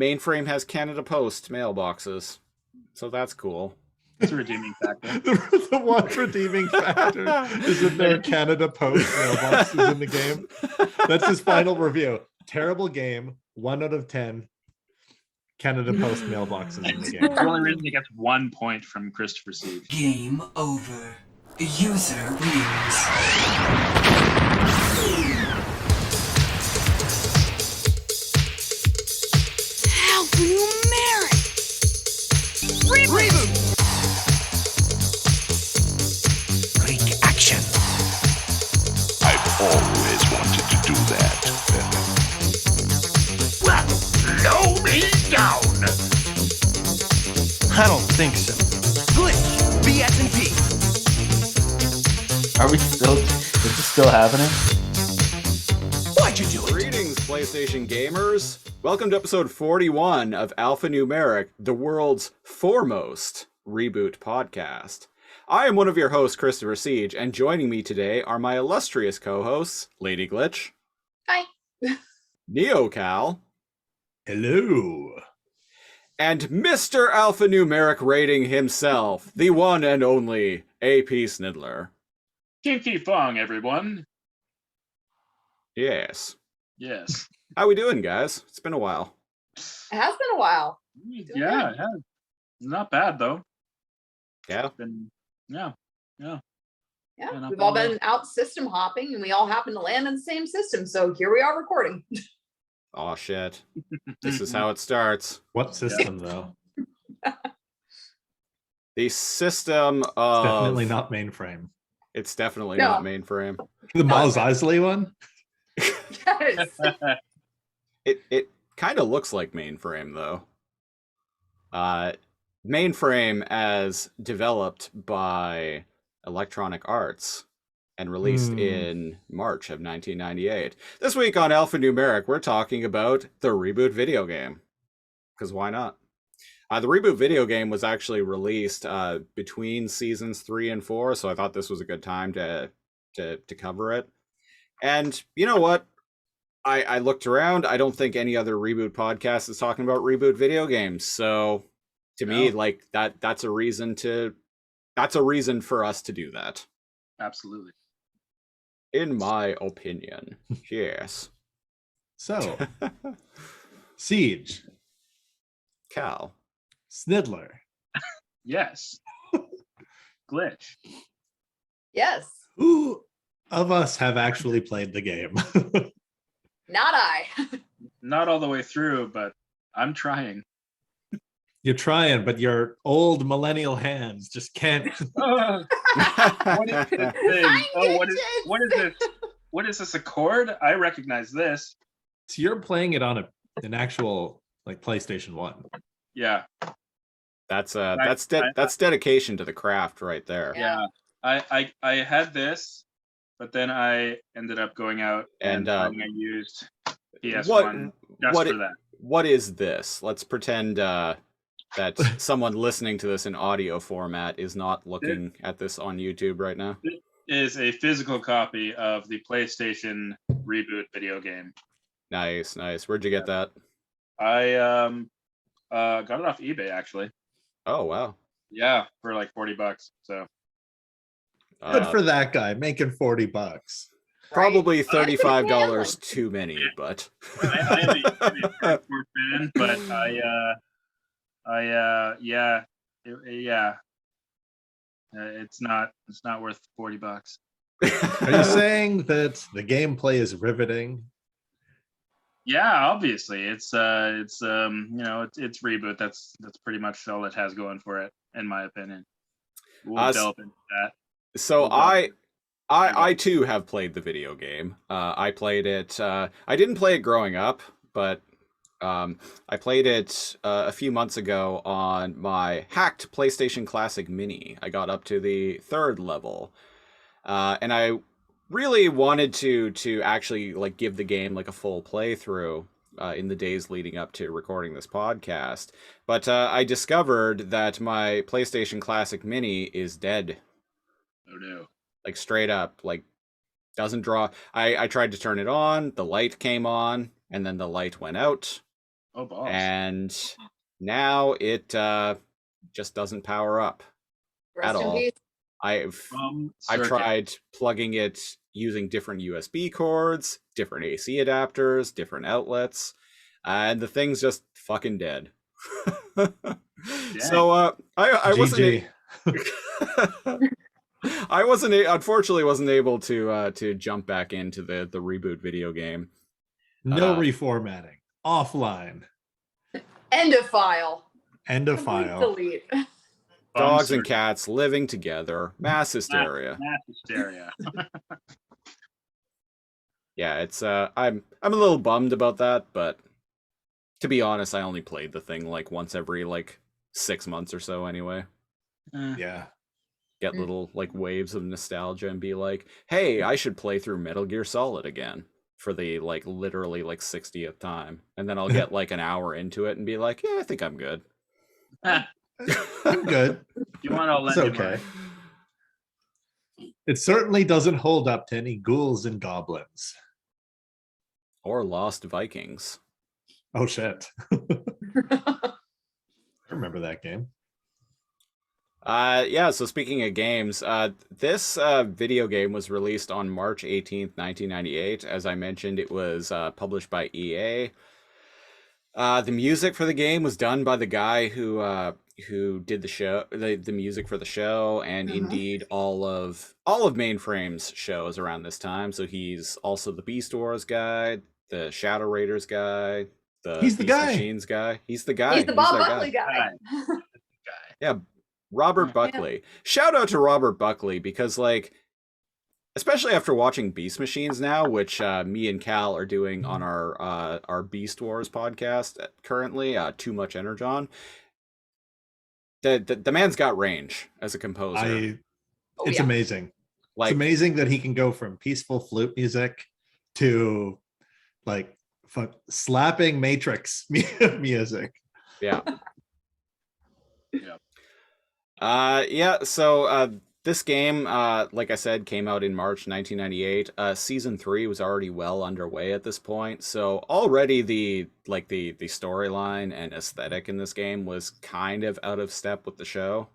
Mainframe has Canada Post mailboxes, so that's cool. It's a redeeming factor. The one redeeming factor is that there are Canada Post mailboxes in the game. That's his final review. Terrible game. 1 out of 10. Canada Post mailboxes in the game. It's the only reason he gets 1 point from Christopher Siege. Game over. User wins. Alphanumeric! ReBoot! Break action. I've always wanted to do that. Well, slow me down! I don't think so. Glitch. BS&P. Are we still? Is this still happening? Why'd you do it? Greetings, PlayStation gamers. Welcome to episode 41 of Alphanumeric, the world's foremost reboot podcast. I am one of your hosts, Christopher Siege, and joining me today are my illustrious co-hosts, Lady Glitch. Hi. NeoCal. Hello. And Mr. Alphanumeric rating himself, the one and only AP Sniddler. Kinky Fong, everyone. Yes. Yes. How we doing, guys? It's been a while. It has been a while. Yeah, it has. Not bad though. Yeah. It's been, yeah. Yeah, not we've all bad. been out system hopping, and we all happen to land in the same system. So here we are recording. Aw, shit. This is how it starts. What system, though? The system It's of... definitely not mainframe. It's definitely No. not mainframe. The Mos Eisley one? Yes. It kind of looks like mainframe, though. Mainframe as developed by Electronic Arts and released in March of 1998. This week on Alphanumeric, we're talking about the ReBoot video game. Because why not? The ReBoot video game was actually released between seasons 3 and 4, so I thought this was a good time to cover it. And you know what? I looked around. I don't think any other ReBoot podcast is talking about ReBoot video games. So to me, like that's a reason for us to do that. Absolutely. In my opinion. Yes. So, Siege, Cal. Sniddler. Yes. Glitch. Yes. Who of us have actually played the game? Not I. Not all the way through, but I'm trying. You're trying, but your old millennial hands just can't. What is this thing? Oh, what is this? What is this, a chord? I recognize this. So you're playing it on an actual like PlayStation 1. Yeah. That's dedication to the craft right there. Yeah. I had this, but then I ended up going out and I used PS1 just for that. What is this? Let's pretend that someone listening to this in audio format is not looking at this on YouTube right now. It is a physical copy of the PlayStation ReBoot video game. Nice. Where'd you get that? I got it off eBay actually. Oh, wow. Yeah, for like $40. So Good for that guy making $40. Probably $35 too many, but I am a hardcore fan, but it's not worth $40. Are you saying that the gameplay is riveting? Yeah, obviously it's ReBoot. That's pretty much all it has going for it, in my opinion. We'll delve into that. So I too have played the video game. I played it. I didn't play it growing up, but I played it a few months ago on my hacked PlayStation Classic Mini. I got up to the 3rd level, and I really wanted to actually like give the game like a full playthrough in the days leading up to recording this podcast. But I discovered that my PlayStation Classic Mini is dead. Oh no. Like straight up, like doesn't draw. I tried to turn it on, the light came on, and then the light went out. Oh, balls. And now it just doesn't power up Rest at in all. peace. I've Circuit. tried plugging it using different USB cords, different AC adapters, different outlets, and the thing's just fucking dead. So I wasn't unfortunately wasn't able to jump back into the ReBoot video game. No reformatting. Offline. End of file. End of Complete file. Delete. Dogs and cats living together. Mass hysteria. Mass hysteria. Yeah, it's I'm a little bummed about that, but to be honest, I only played the thing like once every like 6 months or so anyway. Yeah. Get little like waves of nostalgia and be like, hey, I should play through Metal Gear Solid again for the like literally like 60th time. And then I'll get like an hour into it and be like, yeah, I think I'm good. I'm good. You want to It's okay. It certainly doesn't hold up to any ghouls and goblins. Or Lost Vikings. Oh shit. I remember that game. Yeah, so speaking of games, this video game was released on March 18th, 1998. As I mentioned, it was published by EA. The music for the game was done by the guy who did the show, the music for the show, and indeed all of Mainframe's shows around this time. So he's also the Beast Wars guy, the Shadow Raiders guy, He's the Beast guy. Machines guy. He's the guy. He's the Bob that Buckley guy. Yeah, Robert Buckley. Shout out to Robert Buckley, because like, especially after watching Beast Machines now, which me and Cal are doing on our Beast Wars podcast currently, Too Much Energon. The man's got range as a composer. It's amazing. Like, it's amazing that he can go from peaceful flute music to like slapping Matrix music. Yeah. Yeah. So this game, like I said, came out in March 1998. Season 3 was already well underway at this point, so already the storyline and aesthetic in this game was kind of out of step with the show.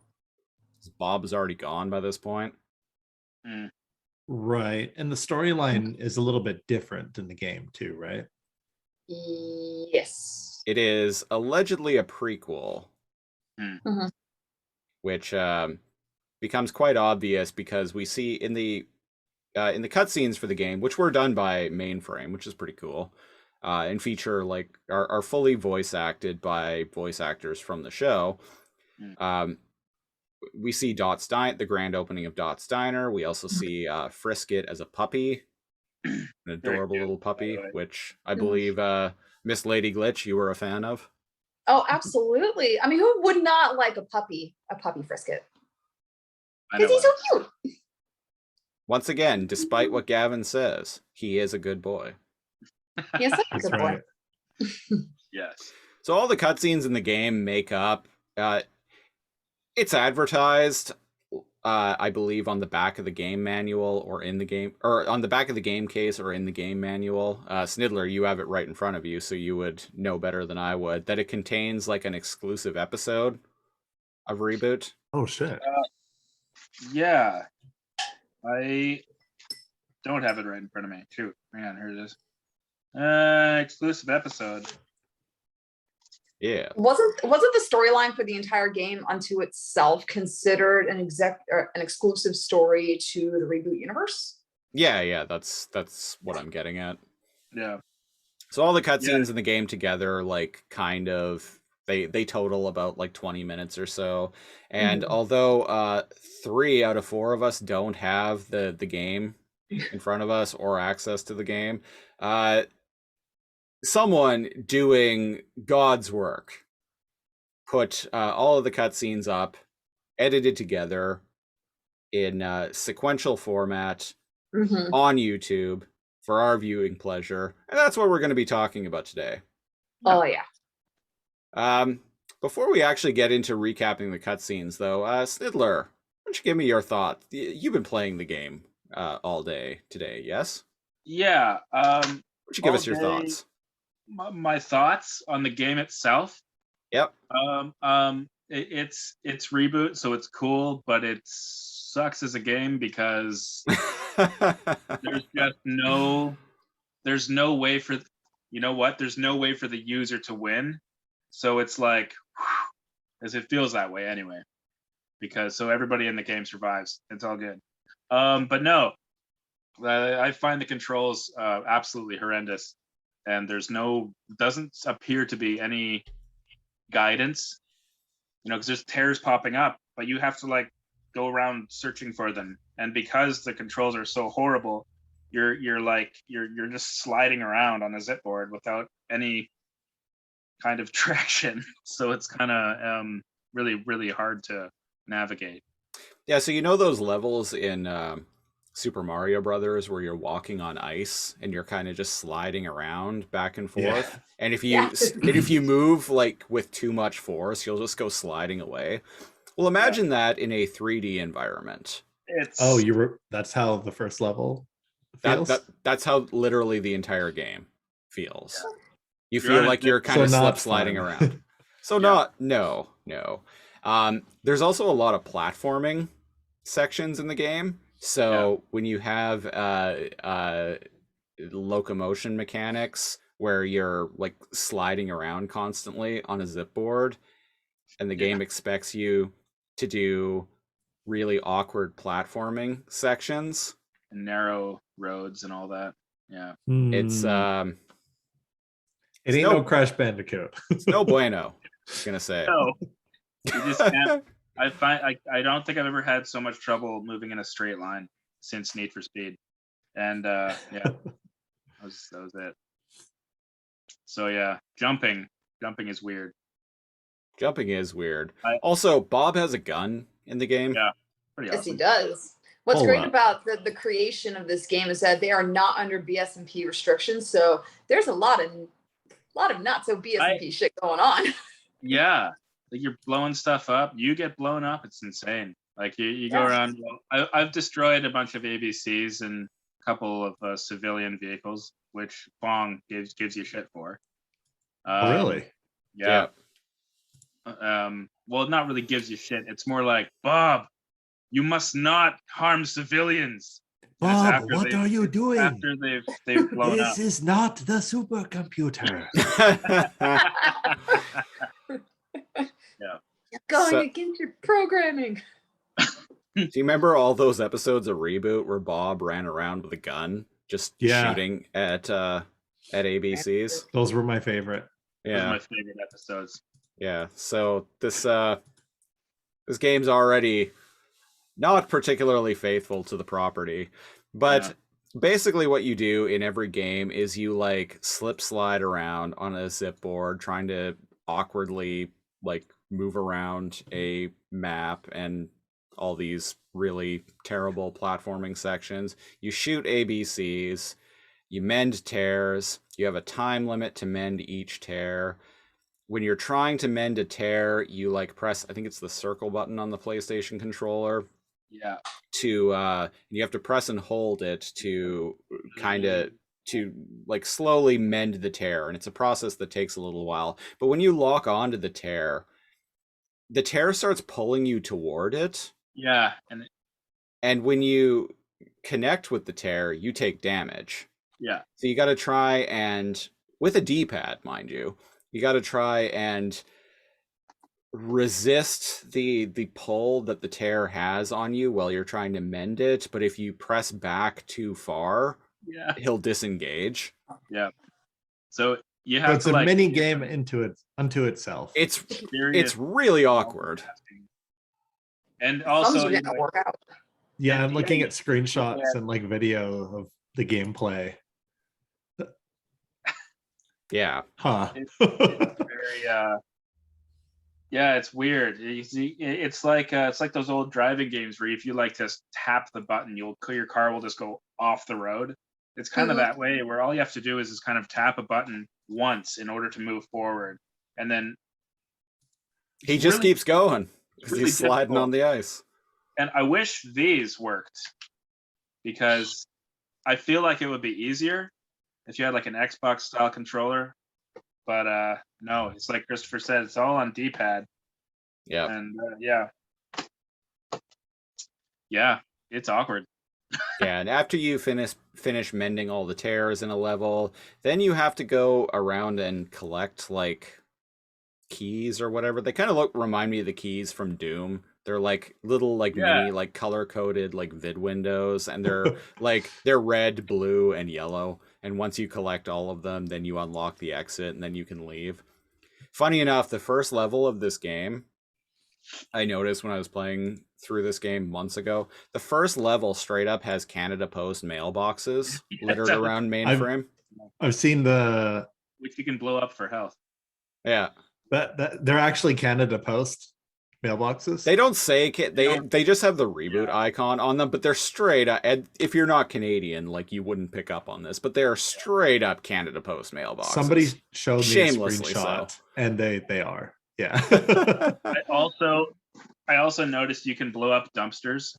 Bob was already gone by this point. Right, and the storyline is a little bit different in the game too, right? Yes. It is allegedly a prequel, which becomes quite obvious because we see in the cutscenes for the game, which were done by Mainframe, which is pretty cool, and feature like are fully voice acted by voice actors from the show. We see the grand opening of Dot's Diner. We also see Frisket as a puppy, an adorable little puppy, which I believe Miss Lady Glitch, you were a fan of. Oh, absolutely. I mean, who would not like a puppy Frisket? Because he's so cute. Once again, despite what Gavin says, he is a good boy. Yes, that's a good boy. Yes. So all the cutscenes in the game make up. It's advertised, I believe, on the back of the game manual or in the game, or on the back of the game case or in the game manual. Sniddler, you have it right in front of you, so you would know better than I would, that it contains like an exclusive episode of ReBoot. Oh shit. Yeah. I don't have it right in front of me. Shoot. Hang on, here it is. Exclusive episode. Yeah. Wasn't the storyline for the entire game unto itself considered an exclusive story to the ReBoot universe? Yeah, that's what I'm getting at. Yeah. So all the cutscenes in the game together, like, kind of, they total about like 20 minutes or so. And although 3 out of 4 of us don't have the game in front of us or access to the game, someone doing God's work put all of the cutscenes up, edited together in sequential format on YouTube for our viewing pleasure, and that's what we're going to be talking about today. Oh yeah. Before we actually get into recapping the cutscenes, though, Sniddler, why don't you give me your thoughts? You've been playing the game all day today, yes? Yeah. Why don't you give us your thoughts? my thoughts on the game itself. Yep. It's Reboot, so it's cool, but it sucks as a game because there's no way for there's no way for the user to win. So it's like, as it feels that way anyway, because so everybody in the game survives. It's all good. But no, I find the controls absolutely horrendous, and doesn't appear to be any guidance, because there's tears popping up, but you have to like go around searching for them, and because the controls are so horrible, you're just sliding around on a zip board without any kind of traction. So it's kind of really, really hard to navigate. Yeah, so those levels in Super Mario Brothers where you're walking on ice and you're kind of just sliding around back and forth. Yeah. And if you move like with too much force, you'll just go sliding away. Well, imagine that in a 3D environment. That's how the first level feels? That's how literally the entire game feels. Yeah. You feel like you're kind of slip sliding around. So no. There's also a lot of platforming sections in the game. So when you have locomotion mechanics where you're like sliding around constantly on a zip board, and the game expects you to do really awkward platforming sections and narrow roads and all that. Yeah. It's it ain't no Crash Bandicoot. It's no bueno, I'm gonna say. No. You just can't. I don't think I've ever had so much trouble moving in a straight line since Need for Speed, and that was it. So yeah, jumping is weird. Jumping is weird. Also, Bob has a gun in the game. Yeah, pretty awesome. Yes, he does. What's great about the creation of this game is that they are not under BSMP restrictions, so there's a lot of not so BSMP shit going on. Yeah. Like you're blowing stuff up, you get blown up. It's insane. Like you go around. I've destroyed a bunch of ABCs and a couple of civilian vehicles, which Bong gives you shit for. Really? Yeah. Well, it not really gives you shit. It's more like, Bob, you must not harm civilians. Bob, what are you doing? After they've blown up. This is not the supercomputer. Yeah. You're going against your programming. Do you remember all those episodes of Reboot where Bob ran around with a gun just shooting at ABCs? Those were my favorite. Yeah. Those are my favorite episodes. Yeah. So this game's already not particularly faithful to the property, but basically what you do in every game is you like slip slide around on a zip board trying to awkwardly like move around a map and all these really terrible platforming sections. You shoot ABCs, you mend tears, you have a time limit to mend each tear. When you're trying to mend a tear, you like press, I think it's the circle button on the PlayStation controller. Yeah. You have to press and hold it to to like slowly mend the tear, and it's a process that takes a little while. But when you lock onto the tear starts pulling you toward it. Yeah, and when you connect with the tear, you take damage. Yeah. So you got to try and, with a D-pad, mind you, you got to try and resist the pull that the tear has on you while you're trying to mend it. But if you press back too far, he'll disengage. Yeah. So you have it's a mini game unto itself. It's really awkward. And also, yeah, I'm looking at screenshots and like video of the gameplay. Yeah. Huh. It's very it's weird. It's like those old driving games where if you like to tap the button, your car will just go off the road. It's kind of that way where all you have to do is kind of tap a button once in order to move forward, and then he just keeps going because he's sliding on the ice. And I wish these worked, because I feel like it would be easier if you had like an Xbox style controller But no, it's like Christopher said, it's all on D-pad. Yeah. And yeah, it's awkward. Yeah, and after you finish mending all the tears in a level, then you have to go around and collect like keys or whatever. They kind of remind me of the keys from Doom. They're like little like mini like color coded like vid windows, and they're they're red, blue, and yellow. And once you collect all of them, then you unlock the exit, and then you can leave. Funny enough, the first level of this game, I noticed when I was playing through this game months ago, the first level straight up has Canada Post mailboxes littered around mainframe. I've seen the Which you can blow up for health. Yeah. that they're actually Canada Post mailboxes. They don't say they just have the reboot icon on them, but they're straight up. And if you're not Canadian, like you wouldn't pick up on this, but they are straight up Canada Post mailboxes. Somebody showed me Shamelessly a screenshot, and they are. Yeah. I also noticed you can blow up dumpsters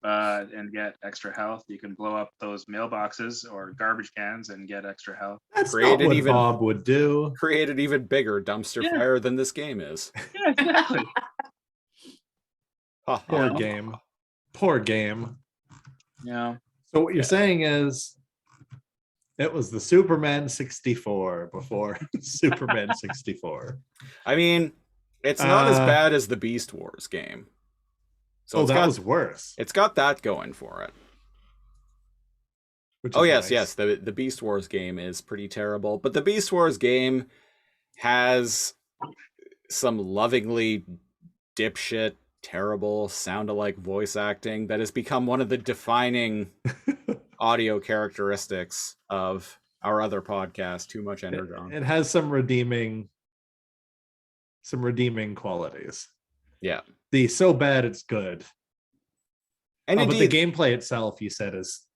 and get extra health. You can blow up those mailboxes or garbage cans and get extra health. That's Create not what even- Bob would do. Create an even bigger dumpster fire than this game is. Yeah, exactly. Poor game. Poor game. Yeah. So what you're saying is it was the Superman 64 before Superman 64. I mean, it's not as bad as the Beast Wars game. So That was worse. It's got that going for it. Which Oh is yes, nice. yes. The Beast Wars game is pretty terrible, but the Beast Wars game has some lovingly dipshit, terrible, sound-alike voice acting that has become one of the defining audio characteristics of our other podcast, Too Much Energon. It has some redeeming qualities. Yeah. The so bad it's good. And But the indeed, gameplay itself, you said, is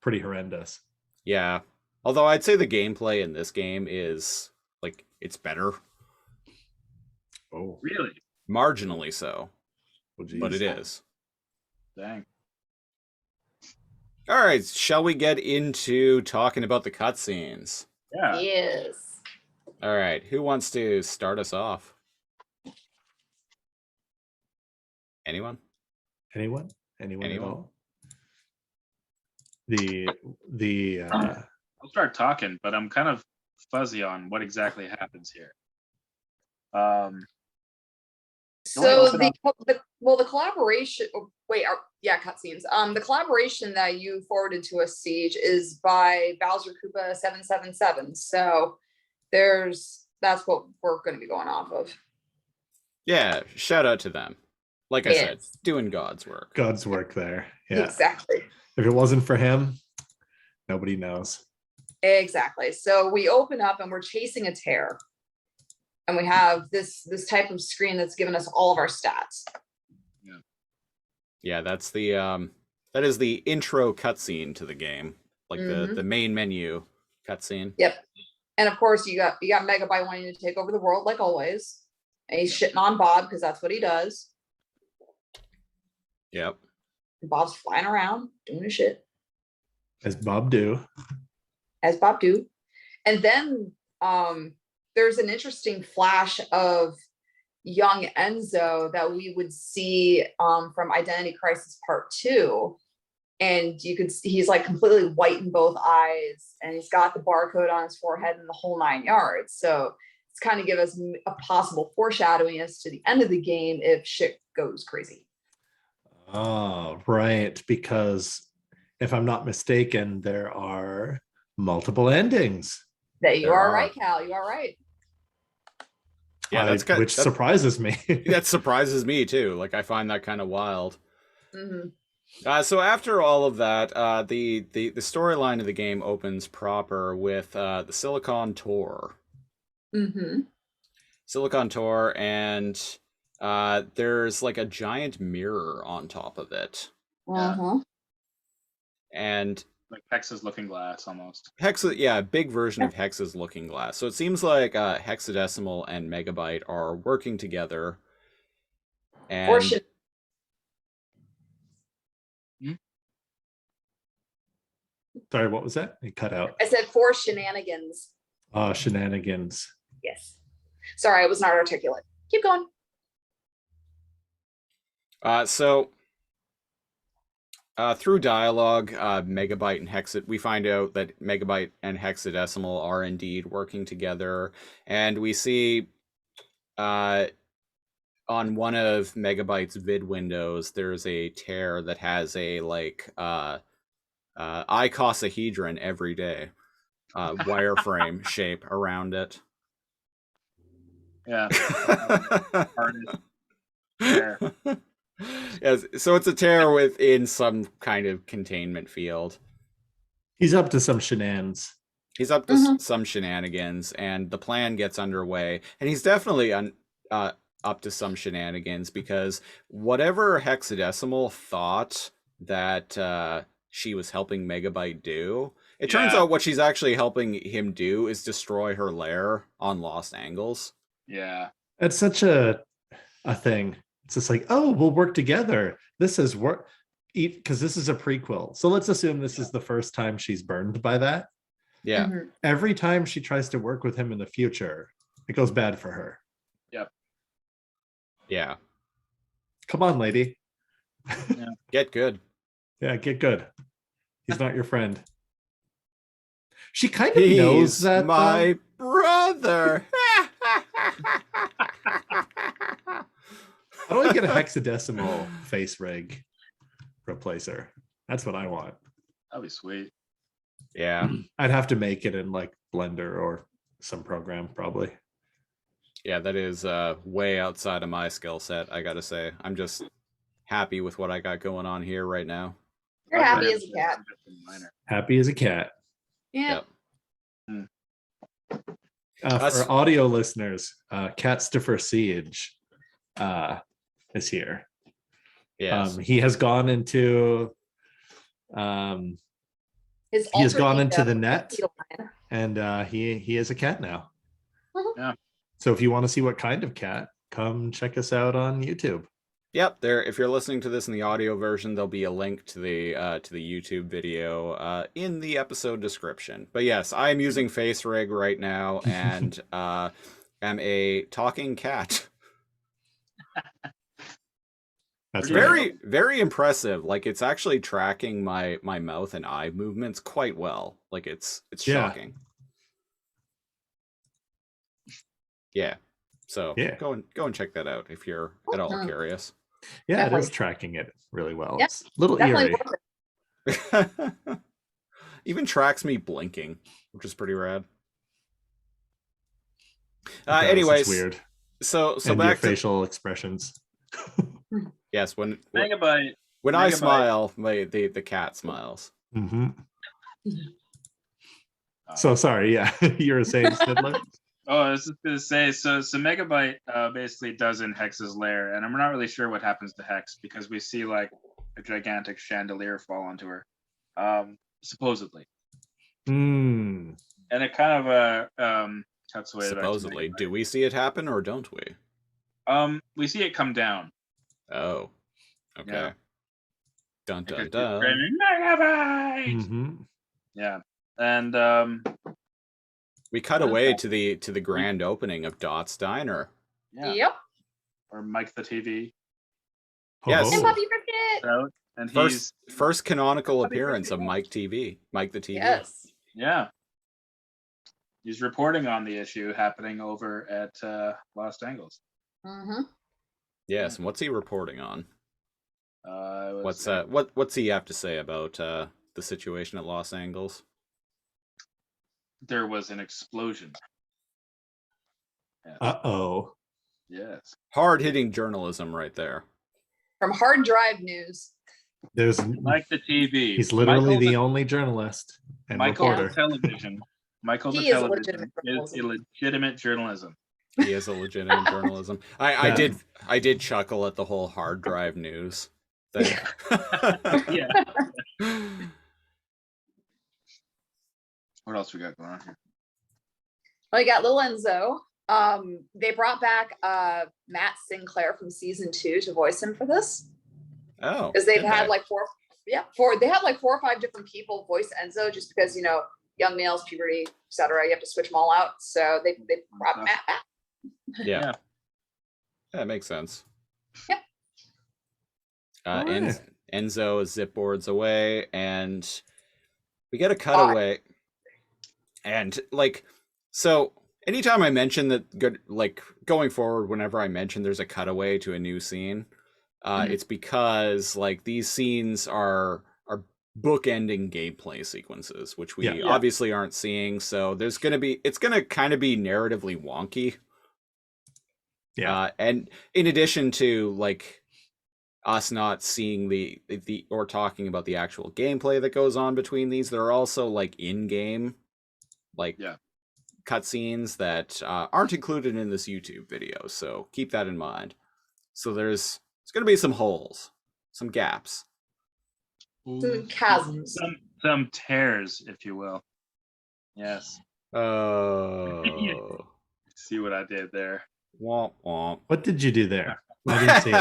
pretty horrendous. yeah. Although I'd say the gameplay in this game is like it's better, Oh, Really? marginally so, but it is. Dang. All right, shall we get into talking about the cutscenes? Yeah. Yes. All right, who wants to start us off? Anyone? Anyone at Anyone? all? The I'll start talking, but I'm kind of fuzzy on what exactly happens here. So open the collaboration. Cutscenes. The collaboration that you forwarded to us, Siege, is by Bowser Koopa 777. So that's what we're going to be going off of. Yeah, shout out to them. Like I said, Yes. doing God's work. God's work there. Yeah. Exactly. If it wasn't for him, nobody knows. Exactly. So we open up and we're chasing a tear. And we have this type of screen that's given us all of our stats. Yeah, that's the that is the intro cutscene to the game, like the main menu cutscene. Yep. And of course you got Megabyte wanting to take over the world like always. And he's shitting on Bob because that's what he does. Yep. And Bob's flying around doing his shit. As Bob do. As Bob do. And then there's an interesting flash of young Enzo that we would see from Identity Crisis Part 2. And you could see he's like completely white in both eyes, and he's got the barcode on his forehead and the whole 9 yards. So it's kind of give us a possible foreshadowing as to the end of the game if shit goes crazy. Oh, right. Because if I'm not mistaken, there are multiple endings. That you There are are. right, Cal. You are right. Yeah, Which surprises me. that surprises me too. Like I find that kind of wild. Mm-hmm. So after all of that, the storyline of the game opens proper with the Silicon Tour. Mm-hmm. Silicon Tour, and there's like a giant mirror on top of it. Uh-huh. And Like Hex's Looking Glass almost. a big version of Hex's Looking Glass. So it seems like Hexadecimal and Megabyte are working together. And Sorry, what was that? It cut out. I said 4 shenanigans. Shenanigans. Yes. Sorry, I was not articulate. Keep going. So through dialogue, Megabyte and we find out that Megabyte and Hexadecimal are indeed working together, and we see on one of Megabyte's vid windows, there's a tear that has a icosahedron every day wireframe shape around it. Yeah. Artist. There. Yes, so it's a tear within some kind of containment field. He's up to some shenanigans. He's up to some shenanigans, and the plan gets underway. And he's definitely up to some shenanigans, because whatever Hexadecimal thought that she was helping Megabyte do, it turns out what she's actually helping him do is destroy her lair on Lost Angles. Yeah. It's such a thing. It's just like, oh, we'll work together. This is work, because this is a prequel. So let's assume this is the first time she's burned by that. Yeah. Every time she tries to work with him in the future, it goes bad for her. Yep. Yeah. Come on, lady. Get good. Yeah, get good. He's not your friend. She kind of knows that. My brother. How do I get a hexadecimal face rig replacer? That's what I want. That'd be sweet. Yeah. I'd have to make it in like Blender or some program, probably. Yeah, that is way outside of my skill set, I gotta say. I'm just happy with what I got going on here right now. You're happy as a cat. Happy as a cat. Yeah. Yep. For audio listeners, Catstifer Siege is here. Yes. He has gone into His he has alter gone ego, into the net, feline. and he is a cat now. Yeah. So if you want to see what kind of cat, come check us out on YouTube. Yep, there. If you're listening to this in the audio version, there'll be a link to the YouTube video in the episode description. But yes, I am using FaceRig right now, and am a talking cat. That's Very, very impressive. Like, it's actually tracking my mouth and eye movements quite well. Like, it's shocking. Yeah. So go and check that out if you're at all curious. Yeah, Definitely. it is tracking it really well. Yep, It's a little definitely eerie. worth it. Even tracks me blinking, which is pretty rad. It does, Anyways, it's weird. So And back your to facial expressions. yes, when Megabyte. I Megabyte. smile, the cat smiles. Mm-hmm. So sorry, yeah, you were saying Sniddler? Oh, I was just gonna say, so Megabyte basically does in Hex's lair, and I'm not really sure what happens to Hex, because we see like a gigantic chandelier fall onto her, supposedly, Mm. and it kind of cuts away. Supposedly, do we see it happen or don't we? We see it come down. Oh, okay. Yeah. Dun Because dun she's dun. screaming, Megabyte! Mm-hmm. Yeah, and We cut away to the grand opening of Dot's Diner. yeah, Yep. or Mike the TV. Yes. And Oh. Puppy Biscuit. Out, and he's First canonical appearance of Mike the TV. Yes. yeah, he's reporting on the issue happening over at Lost Angles. Mm-hmm. Yes, and what's he reporting on? It was- What's he have to say about the situation at Los Angeles? There was an explosion. Yes. Uh-oh. Yes. Hard-hitting journalism right there. From Hard Drive News. There's Mike the TV. he's literally Michael the only journalist and Michael reporter. the television. Michael He the is television legitimate is illegitimate journalism. He is a legitimate journalism. I did chuckle at the whole hard drive news thing. Yeah. What else we got going on here? Well, you got Lil Enzo. They brought back Matt Sinclair from season 2 to voice him for this. Oh, Because they've did had they? like four or five different people voice Enzo, just because, young males, puberty, etc. You have to switch them all out. So they brought Matt back. Yeah. That makes sense. Yep. Alright. Enzo is zip boards away, and we get a cutaway. And like, so anytime I mention that, good, like going forward, whenever I mention there's a cutaway to a new scene, it's because like these scenes are bookending gameplay sequences, which we obviously aren't seeing. So it's gonna kind of be narratively wonky. Yeah. And in addition to like us not seeing the or talking about the actual gameplay that goes on between these, there are also like in-game like cutscenes that aren't included in this YouTube video. So keep that in mind. So there's going to be some holes, some gaps, Some chasms. Some tears, if you will. Yes. Oh. See what I did there. Womp womp. What did you do there? I didn't see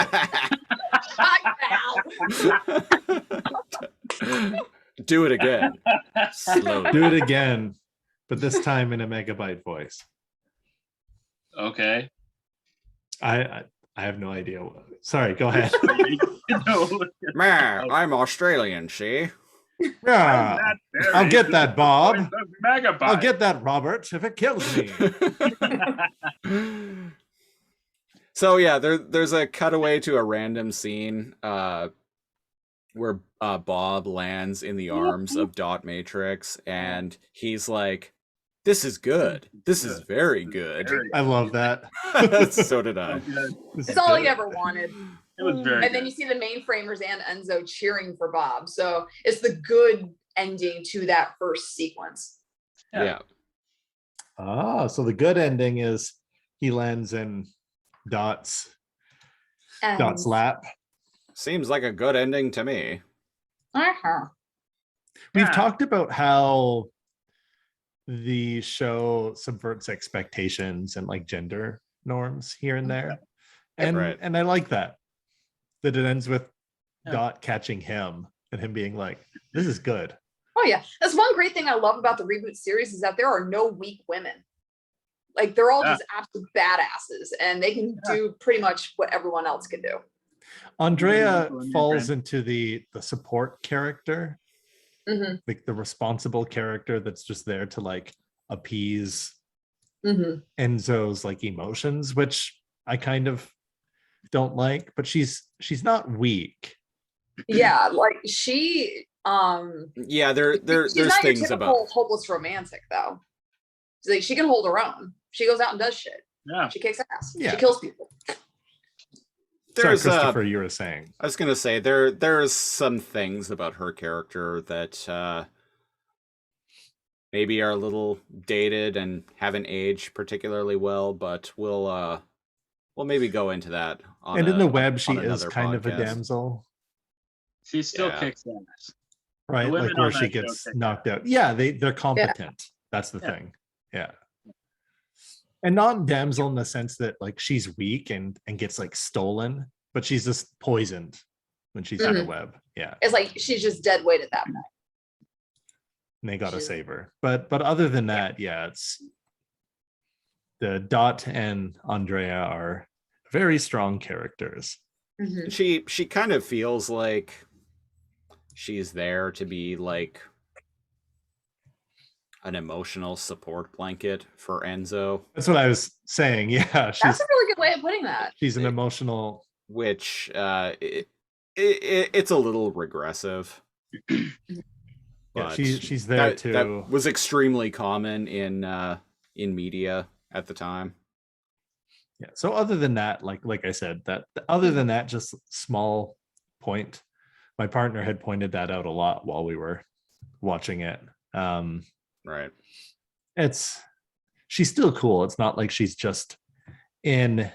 it. Do it again. Slowly. Do it again, but this time in a megabyte voice. Okay. I have no idea. Sorry, go ahead. Man, I'm Australian, see? Yeah, I'll get that, Bob. Megabyte. I'll get that, Robert, if it kills me. So yeah, there's a cutaway to a random scene where Bob lands in the arms of Dot Matrix, and he's like, "This is good. This is very good." I love that. So did I. It's all he ever wanted. It was very And then you see the mainframers and Enzo cheering for Bob. So it's the good ending to that first sequence. Yeah. So the good ending is he lands in Dot's lap. Seems like a good ending to me. We've talked about how the show subverts expectations and like gender norms here and there. And and I like that it ends with Dot catching him and him being like, this is good. Oh yeah. That's one great thing I love about the reboot series is that there are no weak women. Like they're all just absolute badasses and they can do pretty much what everyone else can do. Andrea falls into the support character, like the responsible character that's just there to like appease Enzo's like emotions, which I kind of don't like, but she's not weak. Yeah, like she yeah, there's she's not your things typical about hopeless romantic though. She's like she can hold her own. She goes out and does shit. Yeah. She kicks ass. Yeah. She kills people. Sorry, Christopher, you were saying. I was gonna say there's some things about her character that maybe are a little dated and haven't aged particularly well, but we'll maybe go into that. And in the web, she is kind of a damsel. She still kicks ass. Right, like where she gets knocked out. Yeah, they're competent. That's the thing. Yeah. And not damsel in the sense that like she's weak and gets like stolen, but she's just poisoned when she's in the web. Yeah. It's like she's just dead weight at that point. And they gotta save her. But other than that, it's the Dot and Andrea are very strong characters. She kind of feels like she's there to be like an emotional support blanket for Enzo. That's what I was saying. Yeah, that's a really good way of putting that. She's an emotional, which it's a little regressive. Yeah, she's there too. That was extremely common in media at the time. Yeah. So other than that, like I said, other than that, just small point. My partner had pointed that out a lot while we were watching it. Right. She's still cool. It's not like she's just in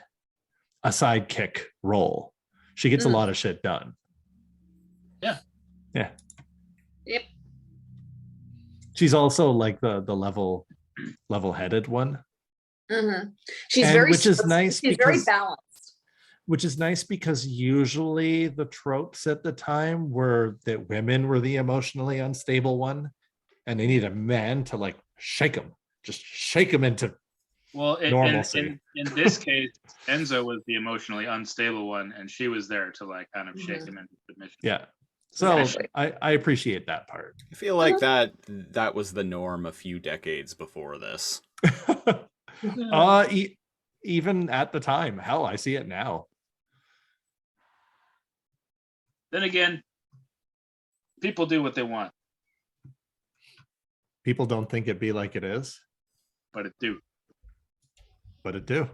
a sidekick role. She gets a lot of shit done. Yeah. Yeah. Yep. She's also like the level-headed one. She's very, which is nice. She's very balanced. Which is nice because usually the tropes at the time were that women were the emotionally unstable one. and they need a man to like shake them, just shake them into Well, normalcy. in this case, Enzo was the emotionally unstable one, and she was there to like kind of shake him into submission. Yeah. So Exactly. I appreciate that part. I feel like that was the norm a few decades before this. Even at the time, hell, I see it now. Then again, people do what they want, People don't think it be like it is, but it do. but it do.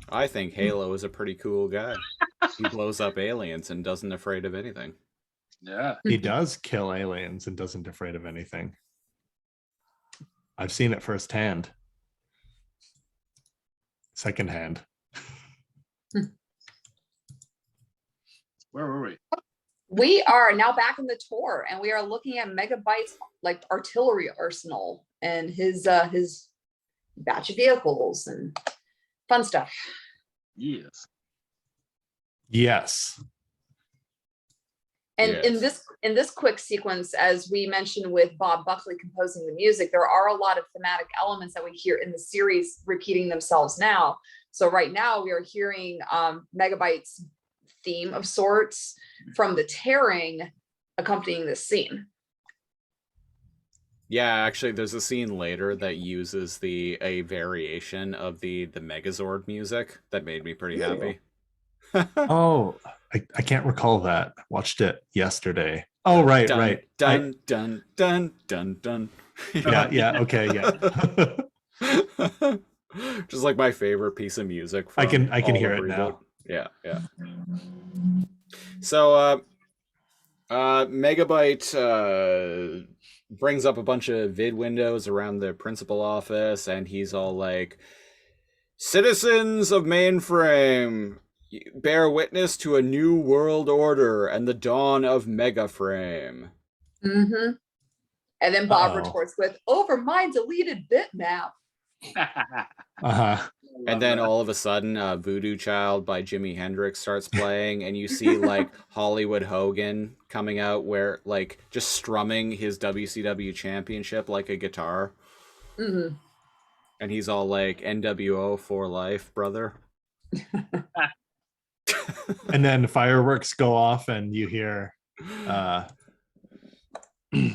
I think Halo is a pretty cool guy. He blows up aliens and doesn't afraid of anything. Yeah. He does kill aliens and doesn't afraid of anything. I've seen it firsthand. Secondhand. Where were we? We are now back in the tour, and we are looking at Megabyte's like artillery arsenal and his batch of vehicles and fun stuff. Yes. Yes. And Yes. in this quick sequence, as we mentioned with Bob Buckley composing the music, there are a lot of thematic elements that we hear in the series repeating themselves now. So right now we are hearing Megabyte's theme of sorts from the tearing accompanying this scene. Yeah, actually, there's a scene later that uses a variation of the Megazord music that made me pretty happy. Oh, I can't recall that. Watched it yesterday. Oh, right, dun, right. Dun dun dun dun dun. Yeah, okay, yeah. Just like my favorite piece of music. I can all hear of it ReBoot. now. Yeah. So Megabyte brings up a bunch of vid windows around the principal office, and he's all like, "Citizens of Mainframe, bear witness to a new world order and the dawn of Megaframe." Mm-hmm. And then Bob Uh-oh. retorts with, "Over my deleted bitmap." Uh-huh. And then all of a sudden, Voodoo Child by Jimi Hendrix starts playing, and you see like Hollywood Hogan coming out, where like just strumming his WCW championship like a guitar, Mm-hmm. and he's all like, "NWO for life, brother." And then fireworks go off, and you hear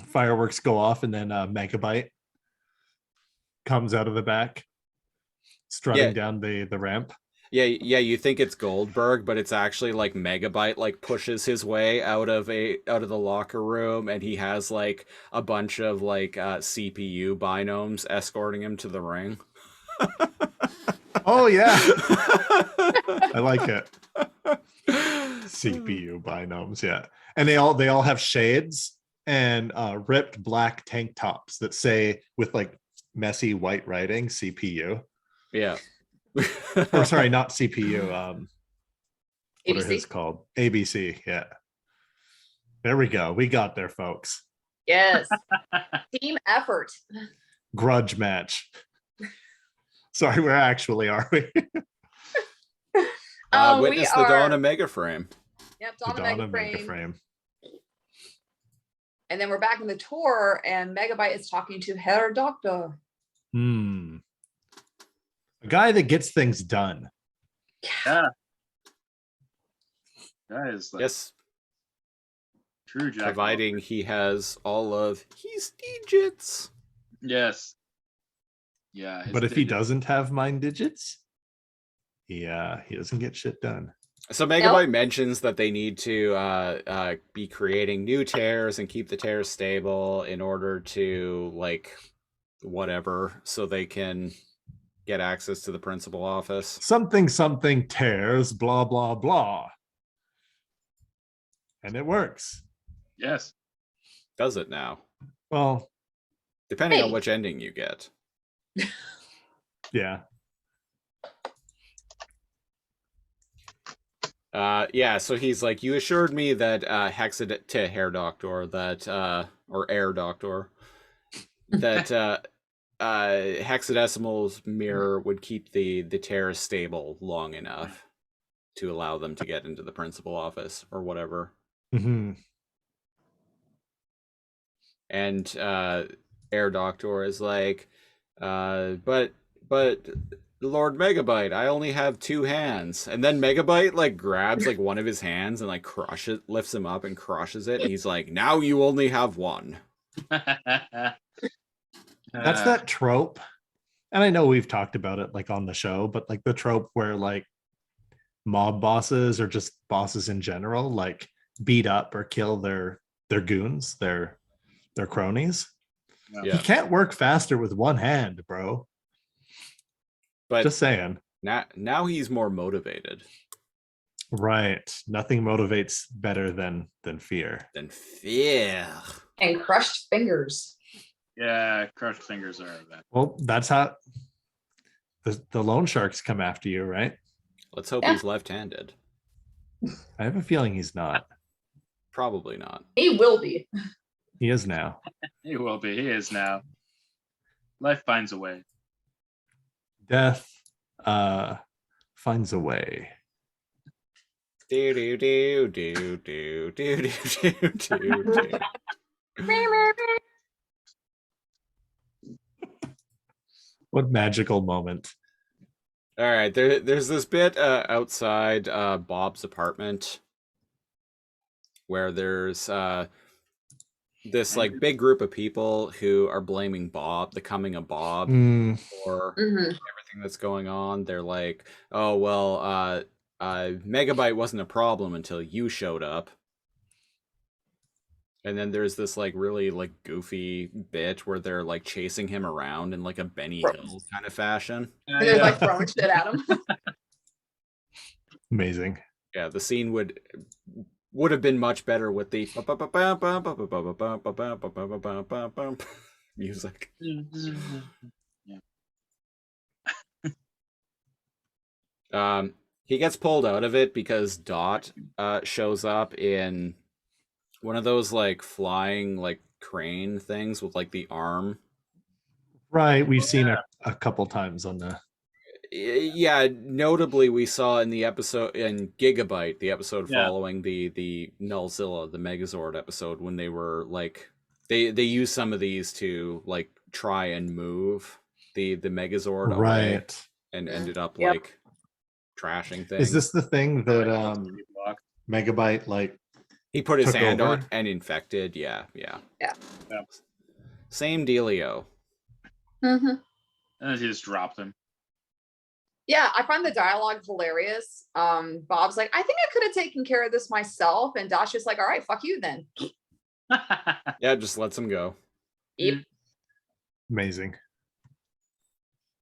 fireworks go off, and then Megabyte comes out of the back, strutting Yeah. down the ramp. Yeah, you think it's Goldberg, but it's actually like Megabyte like pushes his way out of the locker room, and he has like a bunch of like CPU binomes escorting him to the ring. Oh yeah, I like it. CPU binomes, yeah. And they all have shades and ripped black tank tops that say, with like messy white writing, CPU. Yeah. Or sorry, not CPU. What are ABC. his called? ABC. Yeah. There we go. We got there, folks. Yes. Team effort. Grudge match. Sorry, where actually are we? Witness the dawn of Megaframe. Yep, The dawn dawn of of Megaframe. Megaframe. And then we're back in the tour, and Megabyte is talking to Herr Doctor. A guy that gets things done. Yeah. That is like Yes, true Jack. providing he has all of his digits. Yes. Yeah. But if he doesn't have mind digits, he doesn't get shit done. So Megabyte mentions that they need to be creating new tears and keep the tears stable in order to like whatever, so they can get access to the principal office. Something tears, blah blah blah. And it works. Yes. Does it now? Well, Depending on Hey. which ending you get. yeah. Yeah, so he's like, you assured me that to Hair Doctor that or Air Doctor that Hexadecimal's mirror would keep the tears stable long enough to allow them to get into the principal office or whatever. Mm-hmm. And Air Doctor is like, but Lord Megabyte, I only have 2 hands. And then Megabyte like grabs like one of his hands and like lifts him up and crushes it. And he's like, now you only have 1. That's Uh, that trope. And I know we've talked about it like on the show, but like the trope where like mob bosses or just bosses in general like beat up or kill their goons, their cronies. Yeah. He can't work faster with one hand, bro. But Just saying. now he's more motivated. Right. Nothing motivates better than fear. Than fear. And crushed fingers. yeah, crushed fingers are bad. Well, that's how the loan sharks come after you, right? Let's hope Yeah. he's left-handed. I have a feeling he's not. Probably not. He will be. He is now. He will be. He is now. Life finds a way. Death finds a way. Do do do do do do do do do. What magical moment. All right, there's this bit outside Bob's apartment where there's this like big group of people who are blaming Bob, the coming of Bob, for Mhm. everything that's going on. They're like, oh well, Megabyte wasn't a problem until you showed up. And then there's this like really like goofy bit where they're like chasing him around in like a Benny Hill kind of fashion. And they're like throwing shit at him. Amazing. Yeah, the scene would have been much better with the music. He gets pulled out of it because Dot shows up in one of those like flying like crane things with like the arm. Right. We've seen it a couple times on the Yeah, notably we saw in the episode in Gigabyte, the episode following the Nullzilla, the Megazord episode, when they were like they used some of these to like try and move the Megazord away right. and ended up Yep. like trashing things. Is this the thing that Megabyte like he put his took hand over? on and infected? Yeah. Yeah. Same dealio. Mhm. And he just dropped him. Yeah, I find the dialogue hilarious. Bob's like, I think I could have taken care of this myself. And Dasha's like, all right, fuck you then. Yeah, just lets him go. Yep. amazing.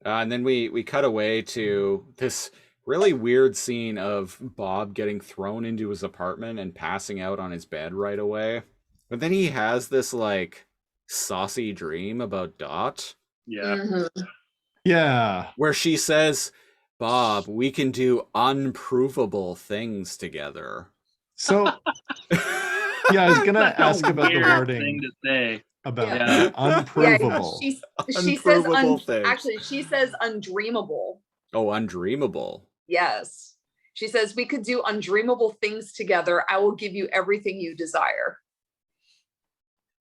And then we cut away to this really weird scene of Bob getting thrown into his apartment and passing out on his bed right away. But then he has this like saucy dream about Dot Yeah. Mhm. Yeah. where she says, Bob, we can do unprovable things together. So yeah, I was gonna ask about the Weird wording thing to say. about Yeah. that. Unprovable. She says Unprovable things. actually she says undreamable. Oh, undreamable. Yes. She says we could do undreamable things together. I will give you everything you desire.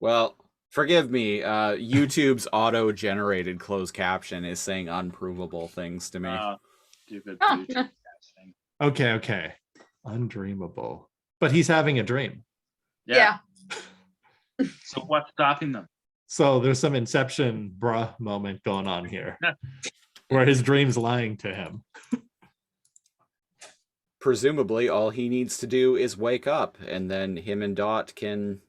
Well, forgive me. YouTube's auto-generated closed caption is saying unprovable things to me. Stupid. Huh. YouTube casting. Okay. Undreamable. But he's having a dream. Yeah. So what's stopping them? So there's some Inception bruh moment going on here. Where his dream's lying to him. Presumably, all he needs to do is wake up, and then him and Dot can,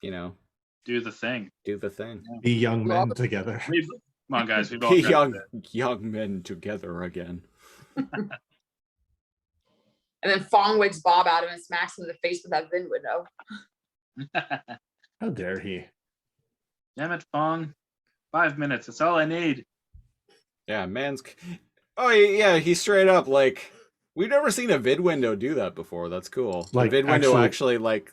Do the thing. do the thing. Be young men together. Come on, guys. We've all Be read young men together again. And then Fong wakes Bob out of him and smacks him in the face with that VIN window. it. How dare he? Damn it, Fong. 5 minutes. That's all I need. Yeah, Oh yeah, he's straight up like we've never seen a vid window do that before. That's cool. Like, the vid window actually- actually like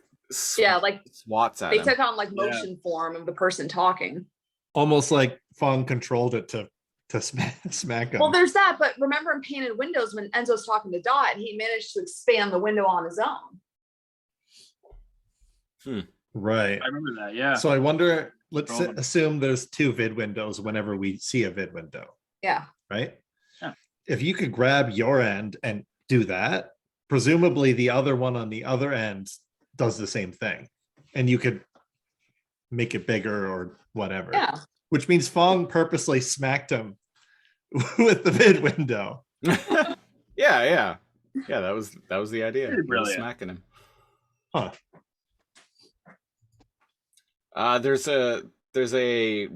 Yeah, like swats at they him. took on like motion form of the person talking. Almost like Fong controlled it to smack him. Well, there's that, but remember in Painted Windows when Enzo's talking to Dot, he managed to expand the window on his own. Right. I remember that. Yeah. So I wonder let's Control them. assume there's 2 vid windows whenever we see a vid window, Yeah. right? Yeah. If you could grab your end and do that, presumably the other one on the other end does the same thing, and you could make it bigger or whatever. Yeah. Which means Fong purposely smacked him with the vid window. Yeah. That was the idea. Pretty He was brilliant. smacking him. Huh. There's a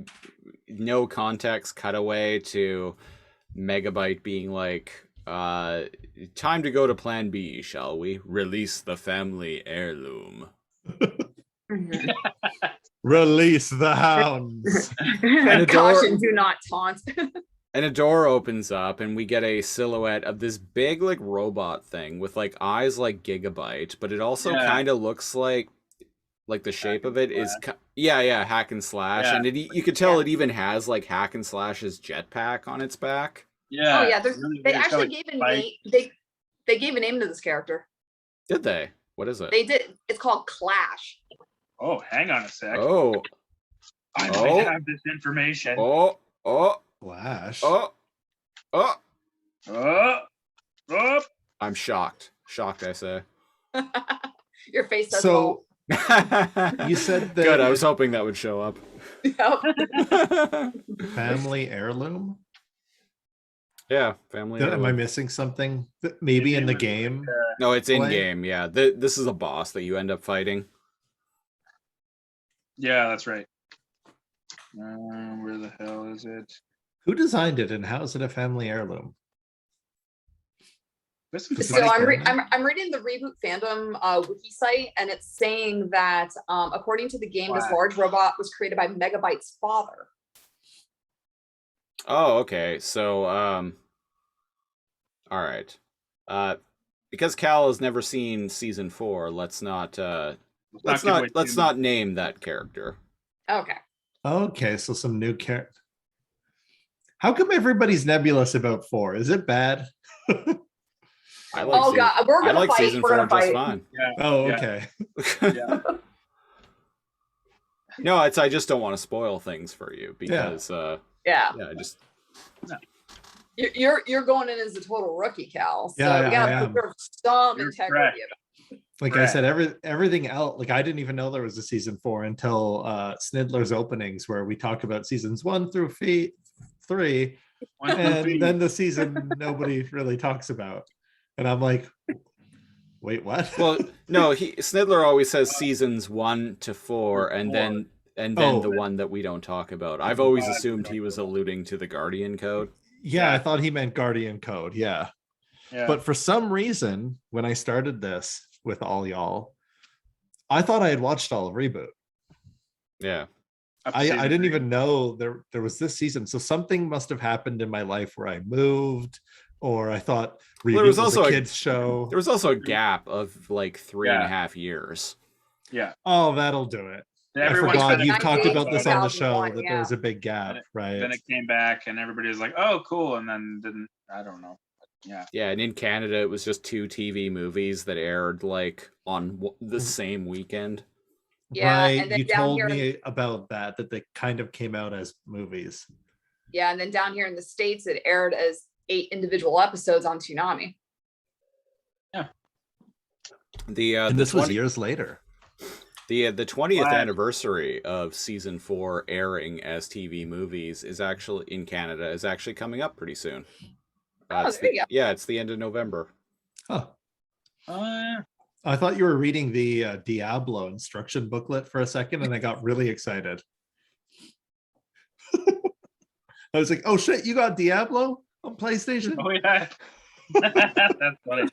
no context cutaway to Megabyte being like, time to go to Plan B, shall we? Release the family heirloom. Mhm. Release the hounds. a door- Caution, do not taunt. And a door opens up, and we get a silhouette of this big, like, robot thing with, like, eyes like Gigabyte, but it also Yeah. kind of looks like the shape of it is, hack and slash, Yeah. and you could tell it even has, like, hack and slash's jetpack on its back. Yeah. Oh yeah, it's really they weird. It's got, actually like, gave a spike. name. They gave a name to this character. Did they? What is it? They did. It's called Clash. Oh, hang on a sec. Oh, I Oh. might have this information. oh, Flash. oh. Oh. I'm shocked. Shocked, I say. Your face does So You you said Good, I that was hoping that would show up. Yep. family heirloom. Yeah, family. Am I heirloom. missing something? That maybe in the It was game. No, it's in Play? game. Yeah, this is a boss that you end up fighting. Yeah, that's right. Where the hell is it? Who designed it and how is it a family heirloom? There's some So So funny I'm reading the Reboot fandom wiki site, and it's saying that according to the game, this Wow. large robot was created by Megabyte's father. Oh, okay. So, all right. Because Cal has never seen season 4, let's not let's not name that character. Okay. Okay, so some new character. How come everybody's nebulous about 4? Is it bad? I like Oh season, god, we're I gonna like fight. season We're 4 gonna just fight. fine. Oh, Yeah. okay. Yeah. No, I just don't want to spoil things for you because Yeah. I just You're going in as a total rookie, Cal. So Yeah, we I gotta am. preserve some You're integrity correct. of it. Like I said, everything else, like I didn't even know there was a season 4 until Sniddler's openings, where we talk about seasons 1 through 3, and then the season nobody really talks about. And I'm like, wait, what? well, no, Sniddler always says seasons 1 to 4, and then Oh. the one that we don't talk about. I've always assumed he was alluding to the Guardian Code. Yeah, I thought he meant Guardian Code. Yeah. Yeah. But for some reason, when I started this with all y'all, I thought I had watched all of Reboot. Yeah. Up to I season didn't 3. even know there was this season. So something must have happened in my life where I moved, or I thought Reboot Well, there was was also a a- kid's show. There was also a gap of like 3.5 years. Yeah. Oh, that'll do it. I Everyone's forgot been you've talked about this on the 2001, show that yeah. there was a big gap, right? Then it came back and everybody was like, "Oh, cool," and then didn't. I don't know. Yeah. Yeah, and in Canada, it was just 2 TV movies that aired like on the same weekend. Yeah, Right. and then You down told here- me about that they kind of came out as movies. Yeah, and then down here in the States, it aired as 8 individual episodes on Toonami. And this was years later. The 20th Wow. anniversary of season 4 airing as TV movies is actually in Canada is actually coming up pretty soon. Oh, It's there you go. Yeah, it's the end of November. Huh. Yeah. I thought you were reading the Diablo instruction booklet for a second, and I got really excited. I was like, "Oh shit, you got Diablo on PlayStation?" Oh yeah. That's funny.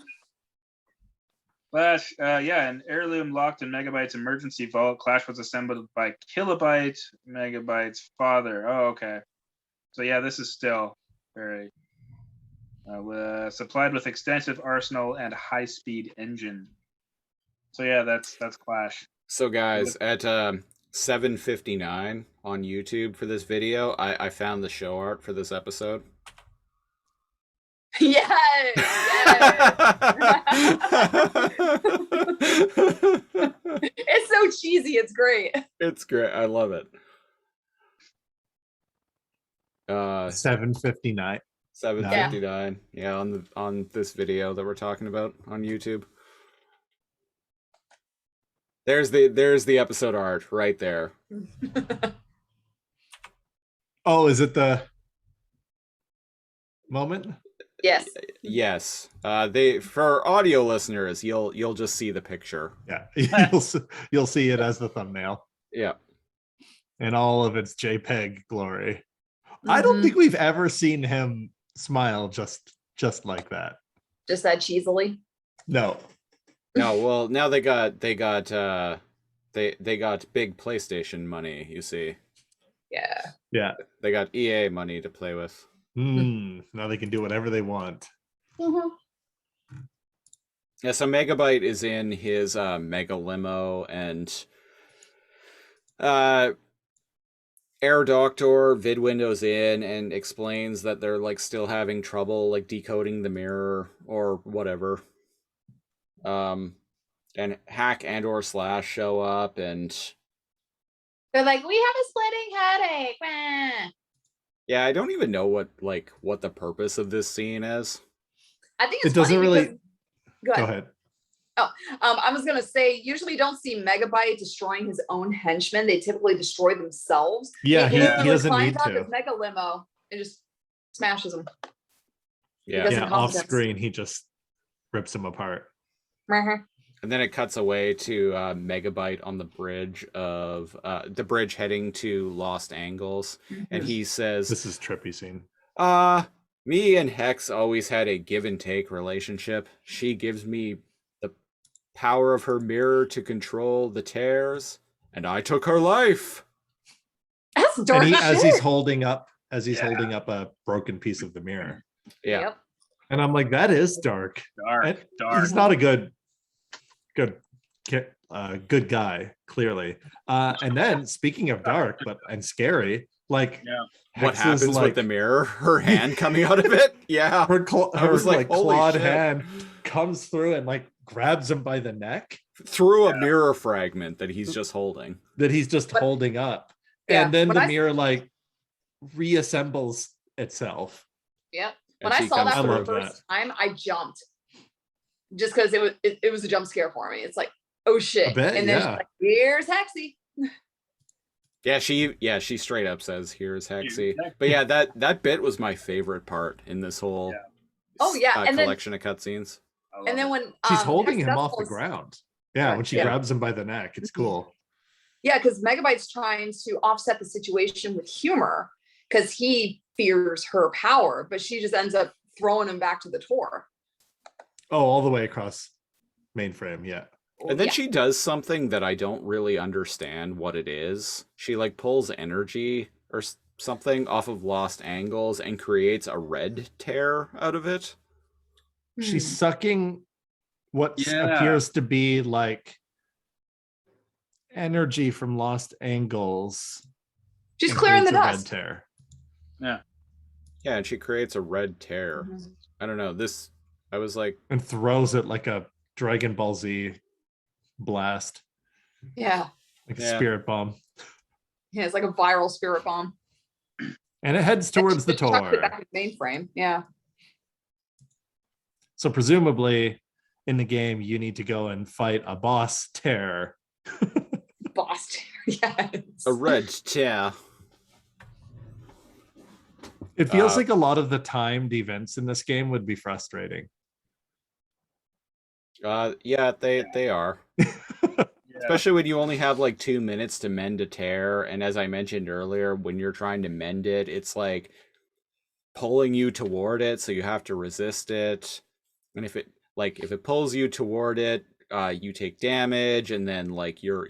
Clash, an heirloom locked in Megabyte's emergency vault. Clash was assembled by Kilobyte, Megabyte's father. Oh, okay. So yeah, this is still very supplied with extensive arsenal and high-speed engine. So yeah, that's Clash. So guys, at 7:59 on YouTube for this video, I found the show art for this episode. Yes, it's so cheesy. It's great. It's great. I love it. 7:59. 7:59. Yeah, on this video that we're talking about on YouTube. There's the episode art right there. Oh, is it the moment? Yes. Yes. For audio listeners, you'll just see the picture. Yeah, you'll see it as the thumbnail Yeah. in all of its JPEG glory. I don't Mhm. think we've ever seen him smile just like that. Just that cheesily. No. No, well, now they got big PlayStation money, you see. Yeah. Yeah. They got EA money to play with. Now they can do whatever they want. Mhm. Yeah, so Megabyte is in his mega limo, and Air Doctor VidWindow's in and explains that they're like still having trouble like decoding the mirror or whatever. And Hack and or Slash show up, and They're like, we have a splitting headache. Wah. yeah, I don't even know what the purpose of this scene is. I think It it's doesn't funny really. because- Go Go ahead. ahead. I was gonna say, usually you don't see Megabyte destroying his own henchmen. They typically destroy themselves. Yeah, he literally doesn't climbs need out to. his mega limo and just smashes them. Yeah. doesn't Yeah, off competence. screen, he just rips him apart. And then it cuts away to Megabyte on the bridge heading to Lost Angles, and he says, This is trippy scene. me and Hex always had a give and take relationship. She gives me the power of her mirror to control the tears, and I took her life. That's dark And as he's shit. holding up a broken piece of the mirror. Yeah. Yep. And I'm like, that is dark. Dark, And dark. He's not a good guy, clearly. And then speaking of dark and scary, like Yeah. What Hex is happens like, with the mirror? Her hand coming out of it? Yeah. her I was like, holy clawed shit. hand comes through and like grabs him by the neck Through a mirror fragment that he's just holding. that he's just But- holding up. Yeah, And then when the I- mirror like reassembles itself. Yep. And When I she saw comes that for through. the I love first time, I jumped. Just because it was a jump scare for me. It's like, oh shit. I bet, and then she's yeah. like, here's Hexy. Yeah, she straight up says, "Here's Hexy." Hexy. But yeah, that bit was my favorite part in this whole Oh, yeah, and then- collection of cutscenes. I love And then it. when She's Hex holding him off the Decibels- ground. Yeah, when she Yeah. grabs him by the neck. It's cool. Yeah, because Megabyte's trying to offset the situation with humor because he fears her power, but she just ends up throwing him back to the tour. Oh, all the way across mainframe. Yeah. And then Yeah. she does something that I don't really understand what it is. She like pulls energy or something off of Lost Angles and creates a red tear out of it. She's sucking what Yeah. appears to be like energy from Lost Angles. She's and clearing the creates a red dust. tear. Yeah, and she creates a red tear. Mhm. I don't know. I was like, And throws it like a Dragon Ball Z blast, Yeah. like a Yeah. spirit bomb. Yeah, it's like a viral spirit bomb. And it heads towards the She chucked it tour. back at mainframe. Yeah. So presumably in the game, you need to go and fight a boss tear. Boss. Yes. a red tear. It feels Uh, like a lot of the timed events in this game would be frustrating. Yeah, they are. Yeah. Especially when you only have like 2 minutes to mend a tear, and as I mentioned earlier, when you're trying to mend it, it's like pulling you toward it, so you have to resist it. And if it pulls you toward it, you take damage, and then like your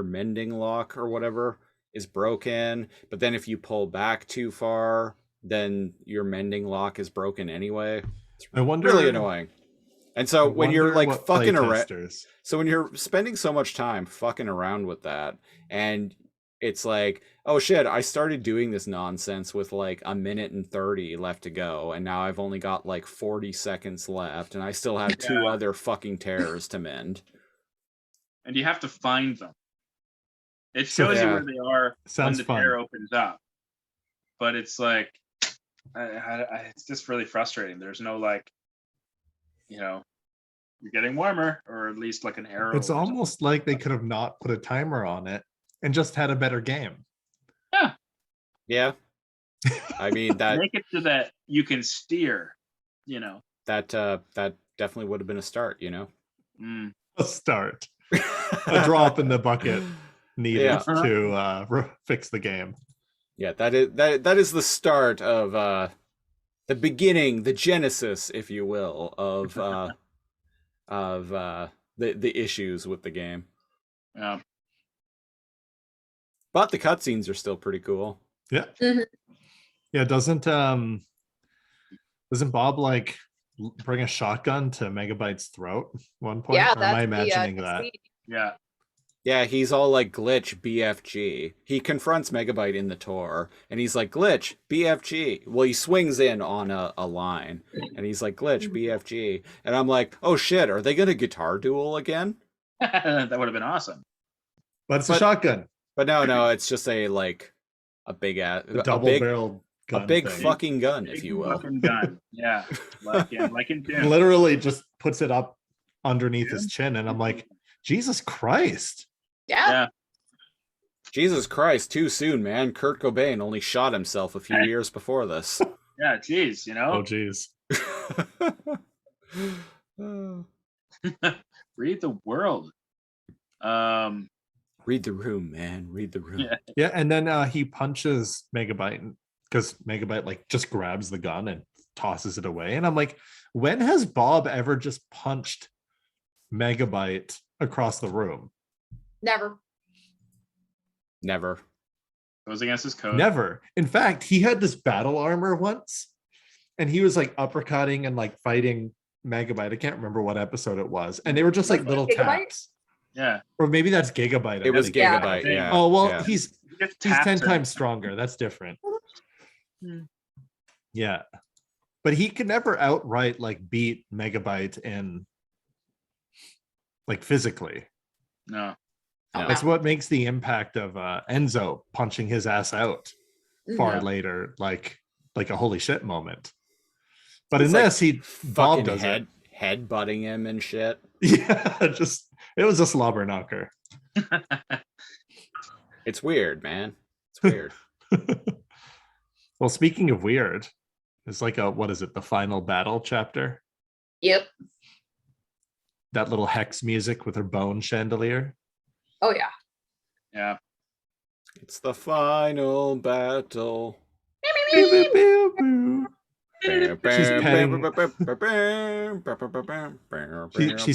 mending lock or whatever is broken. But then if you pull back too far, then your mending lock is broken anyway. I wonder. Really annoying. And so when you're like fucking around, so when you're spending so much time fucking around with that, and it's like, oh shit, I started doing this nonsense with like 1:30 left to go, and now I've only got like 40 seconds left, and I still have two Yeah. other fucking tears to mend. And you have to find them. It So- shows you Yeah. where they are when Sounds the fun. tear opens up. but it's like, it's just really frustrating. There's no like, you're getting warmer, or at least like an arrow. It's almost like they could have not put a timer on it and just had a better game. Yeah. I mean that make it so that you can steer. that definitely would have been a start. A start, a drop in the bucket needed Yeah. to fix the game. Yeah, that is the start of the beginning, the genesis, if you will, of the issues with the game. Yeah. But the cutscenes are still pretty cool. Yeah. Mhm. Yeah, doesn't Bob like bring a shotgun to Megabyte's throat at one point? Yeah, Or am I that's the imagining that? scene. Yeah. Yeah, he's all like glitch BFG. He confronts Megabyte in the tour, and he's like glitch BFG. Well, he swings in on a line, and he's like glitch BFG, and I'm like, oh shit, are they gonna guitar duel again? That would have been awesome. But it's a But- shotgun, But no, it's just a big ass, a double-barreled a gun. big thing. fucking gun, if Big you will. fucking gun. Yeah. Like in Doom. Literally just puts it up underneath his chin, and I'm like, Jesus Christ. Yeah. Yeah. Jesus Christ, too soon, man. Kurt Cobain only shot himself a few years before this. Yeah. Geez. Oh geez. Read the world. Read the room, man. Read the room. Yeah. Yeah, and then he punches Megabyte because Megabyte like just grabs the gun and tosses it away. And I'm like, when has Bob ever just punched Megabyte across the room? Never. Never. Goes against his code. Never. In fact, he had this battle armor once, and he was like uppercutting and like fighting Megabyte. I can't remember what episode it was, and they were just like Was it little Gigabyte? taps. Yeah. Or maybe that's Gigabyte. It was I'm thinking. Yeah. Gigabyte, yeah. Oh well, yeah. he's He just he's taps 10 her. times stronger. That's different. Hmm. Yeah. But he could never outright like beat Megabyte in like physically. No. No. That's what makes the impact of Enzo punching his ass out far Mhm. later, like a holy shit moment. But It's in like this, Bob Fucking does it. head butting him and shit. Yeah, it was a slobber knocker. It's weird, man. It's weird. Well, speaking of weird, it's like what is it? The final battle chapter? Yep. That little hex music with her bone chandelier. Oh yeah. Yeah. It's the final battle. She's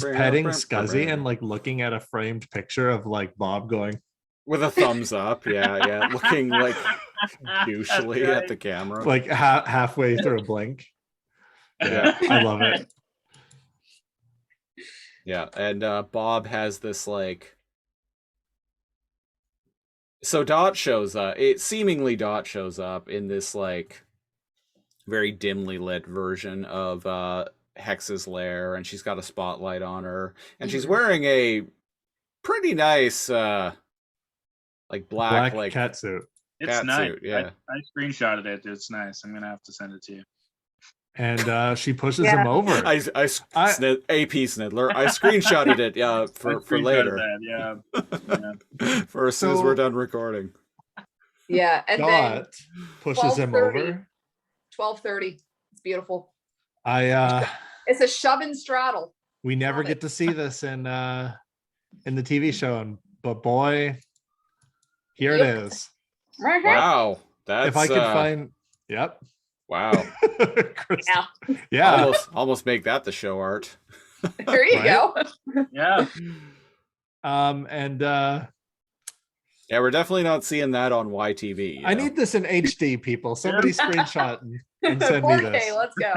petting Scuzzy and like looking at a framed picture of like Bob going with a thumbs up, yeah, looking like douchely That's at right. the camera. like halfway through a blink. Yeah, I love it. Yeah, and Bob has this like. So Dot shows up. Seemingly Dot shows up in this like very dimly lit version of Hex's lair, and she's got a spotlight on her, and she's Mhm. wearing a pretty nice like black like catsuit. It's Cat nice. suit, yeah. I screenshotted it. It's nice. I'm gonna have to send it to you. And she pushes Yeah. him over. AP Sniddler. I screenshotted it I for screenshotted later. that, yeah. For as soon as So- we're done recording. Yeah. And then Dot pushes him 12:30. over. 12:30. It's beautiful. I It's a shove and straddle. we never Love get it. to see this in the TV show, but boy, here Yep. it is. Wow. That's If I could find, yep. wow. Chris- Yeah. yeah. Almost make that the show art. There you Right? go. Yeah. And Yeah, we're definitely not seeing that on YTV. you I know? need this in HD, people. Somebody screenshot and send me 4K, this. let's go.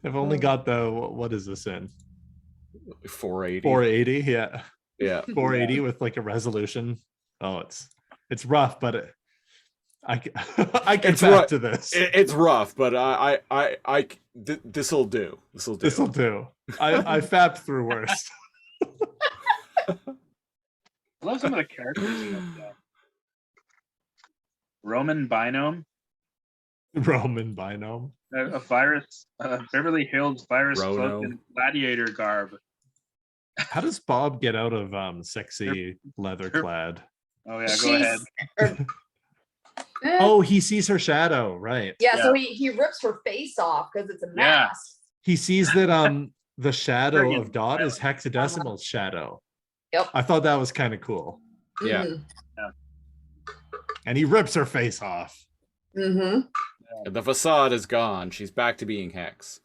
I've only got the what is this in? 480. 480, yeah. Yeah. 480 with like a resolution. Oh, it's rough, but I can It's back rough. to this. It's rough, but this'll do. This'll do. This'll do. I fapped through worse. I love some of the characters in this. Roman Binome, Roman Binome. a virus, Beverly Hills virus cloaked Rono. in gladiator garb. How does Bob get out of sexy leather clad? Oh yeah, go ahead. Oh, he sees her shadow, right? Yeah, so he rips her face off because it's a Yeah. mask. He sees that the shadow Friggin' of Dot is Hexadecimal's shadow. Yep. I thought that was kind of cool. Yeah. And he rips her face off. Mm-hmm. The facade is gone. She's back to being Hex.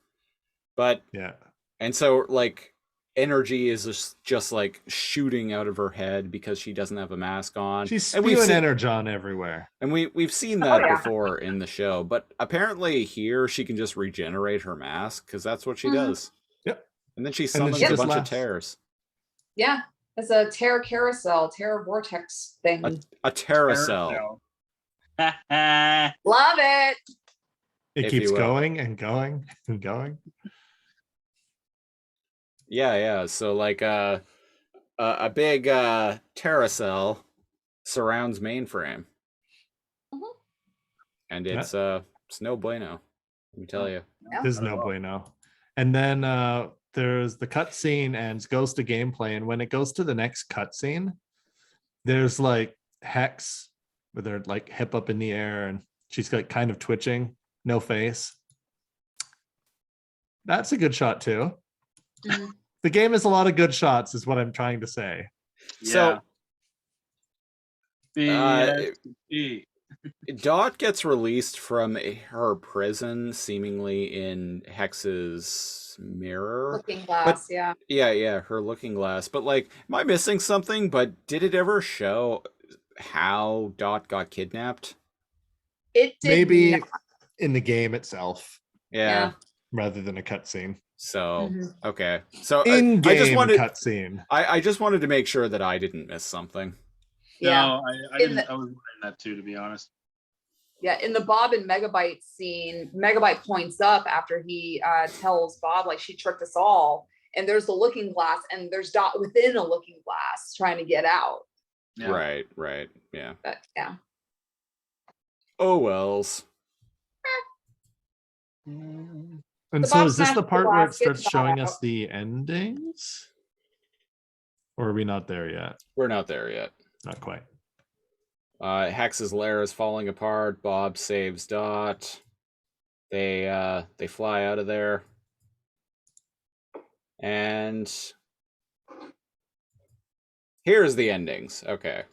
But Yeah. and so like energy is just like shooting out of her head because she doesn't have a mask on. She's and we've spewing seen, energon everywhere. and we've seen that yeah. before in the show, but apparently here she can just regenerate her mask because that's what she does. Yep. And then she then summons she a just bunch of laughs. terrors. Yeah, it's a terror carousel, terror vortex thing. A terracell. Love it. It If keeps you will. going and going and going. Yeah. So like a big terracell surrounds mainframe. Mhm. And it's no bueno, let me tell you. There's no bueno. And then there's the cutscene and it goes to gameplay. And when it goes to the next cutscene, there's like Hex with her like hip up in the air and she's like kind of twitching, no face. That's a good shot too. Mhm. The game has a lot of good shots, is what I'm trying to say. So BSP. Dot gets released from her prison, seemingly in Hex's mirror. Looking glass, yeah. Yeah, her looking glass. But like, am I missing something? But did it ever show how Dot got kidnapped? It did Maybe not. in the game itself Yeah. rather than a cutscene. So Mhm. okay. So In-game I just wanted cutscene. I just wanted to make sure that I didn't miss something. Yeah. No, I In didn't. the- I was wondering that too, to be honest. Yeah, in the Bob and Megabyte scene, Megabyte points up after he tells Bob, like, she tricked us all. And there's the looking glass, and there's Dot within a looking glass trying to get out. Yeah. Right. Yeah. But yeah. Oh wells. And The so Bob is this the smashed part the where it glass, gets starts showing out. us the endings? Or are we not there yet? We're not there yet. Not quite. Hex's lair is falling apart. Bob saves Dot. They fly out of there. And here's the endings. Okay.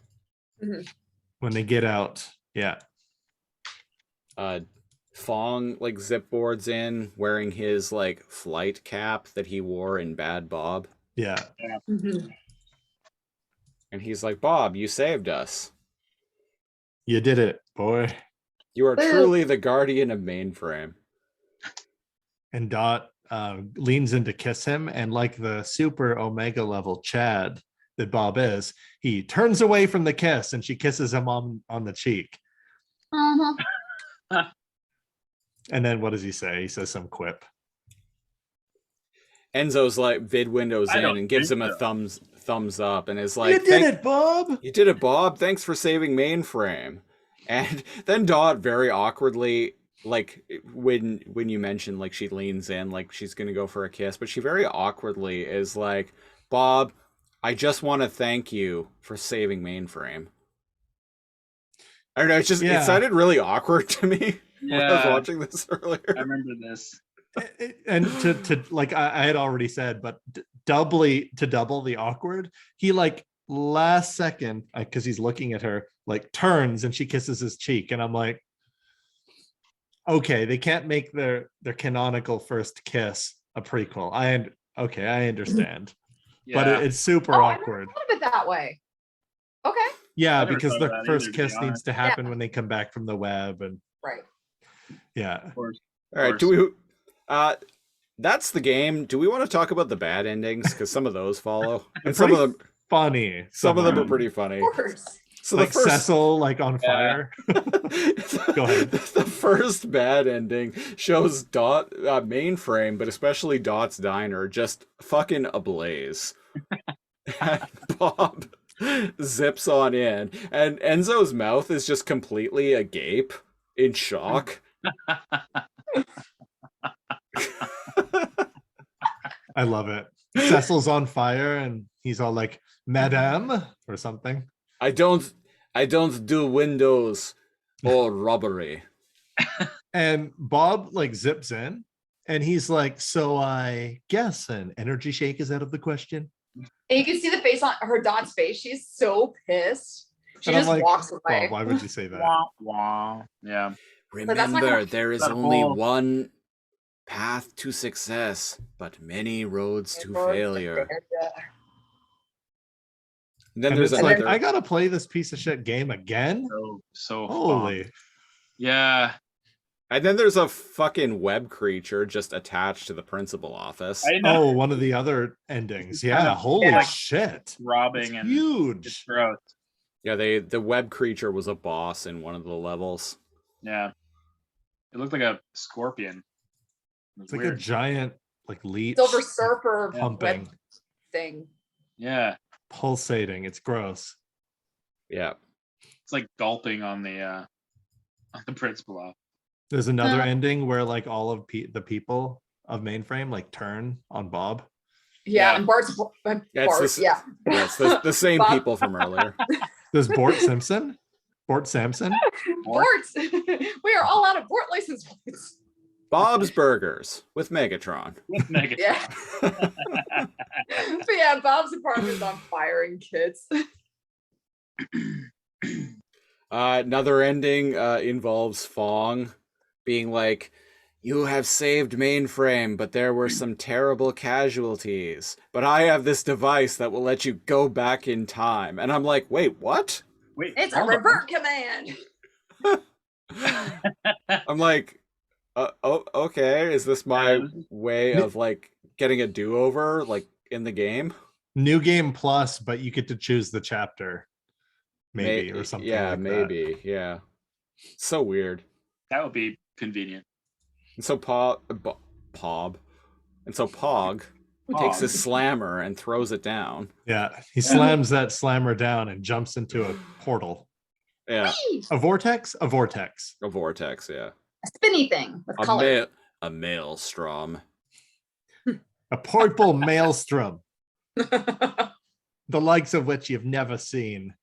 When they get out. Yeah. Fong like zip boards in wearing his like flight cap that he wore in Bad Bob. Yeah. Mhm. And he's like, Bob, you saved us. You did it, boy. You are Woo. truly the guardian of mainframe. And Dot leans in to kiss him. And like the super Omega level Chad that Bob is, he turns away from the kiss and she kisses him on the cheek. Uh-huh. And then what does he say? He says some quip. Enzo's like vid windows I in don't and gives him think a so. thumbs up and is like, You did it, Bob. You did it, Bob. Thanks for saving mainframe. And then Dot very awkwardly, like when you mentioned like she leans in like she's gonna go for a kiss, but she very awkwardly is like, Bob, I just want to thank you for saving mainframe. I don't know, it's just Yeah. it sounded really awkward to me when I was Yeah, watching this earlier. I remember this. And to like I had already said, but double the awkward, he like last second, because he's looking at her, like turns and she kisses his cheek, and I'm like, okay, they can't make their canonical first kiss a prequel. I understand, Yeah. but it's super Oh, I never awkward. thought of it that way. Okay. Yeah, I never because thought the of that first either, to be kiss needs honest. to happen when they come back from the web, and Right. yeah. Of course. All right, do we that's the game. Do we want to talk about the bad endings? Because some of those follow. And some of them Funny. some of them are are pretty funny. Of course. So like the first Cecil, like on fire. Go ahead. The first bad ending shows Dot mainframe, but especially Dot's diner, just fucking ablaze. And Bob zips on in, and Enzo's mouth is just completely agape in shock. I love it. Cecil's on fire and he's all like, Madame, or something. I don't do windows or robbery. And Bob like zips in and he's like, so I guess an energy shake is out of the question. And you can see the face on her Dot's face. She's so pissed. She And I'm just like, walks Bob, away. why would you say that? Wah, wah. Yeah. But that's not Remember, gonna- there is That only whole- one path to success, but many roads to failure. And then And there's it's like, another. I gotta play this piece of shit game again. So Holy. yeah. And then there's a fucking web creature just attached to the principal office. I know. Oh, one of the other endings. Yeah, holy Yeah. shit. Robbing It's and it's huge. gross. Yeah, the web creature was a boss in one of the levels. Yeah. It looked like a scorpion. It was It's like weird. a giant like leech Silver Surfer pumping, web thing. Yeah. pulsating. It's gross. Yeah. It's like gulping on the principal off. There's another Uh. ending where like all of the people of Mainframe like turn on Bob. Yeah, Yeah. and Bart's Yeah, Bart, it's yeah. Yeah, it's the same Bob- people from earlier. There's Bort Simpson. Bort Sampson. Bort. We are all out of Bort license plates. Bob's Burgers with Megatron. With Megan. Yeah. But yeah, Bob's apartment's on fire and kids. Another ending involves Fong being like, "You have saved Mainframe, but there were some terrible casualties. But I have this device that will let you go back in time." And I'm like, "Wait, what?" Wait, It's a hold on. revert command. I'm like, "Oh, okay. Is this my way of like getting a do-over, like in the game?" New game plus, but you get to choose the chapter. Maybe May- or something. Yeah, like maybe. Yeah. So weird. That would be convenient. And so Pog takes his slammer and throws it down. That. Yeah. He slams that slammer down and jumps into a portal. Yeah, Whee! A vortex? A vortex. a vortex. Yeah, A spinny thing with a color. a maelstrom. A purple maelstrom. The likes of which you've never seen.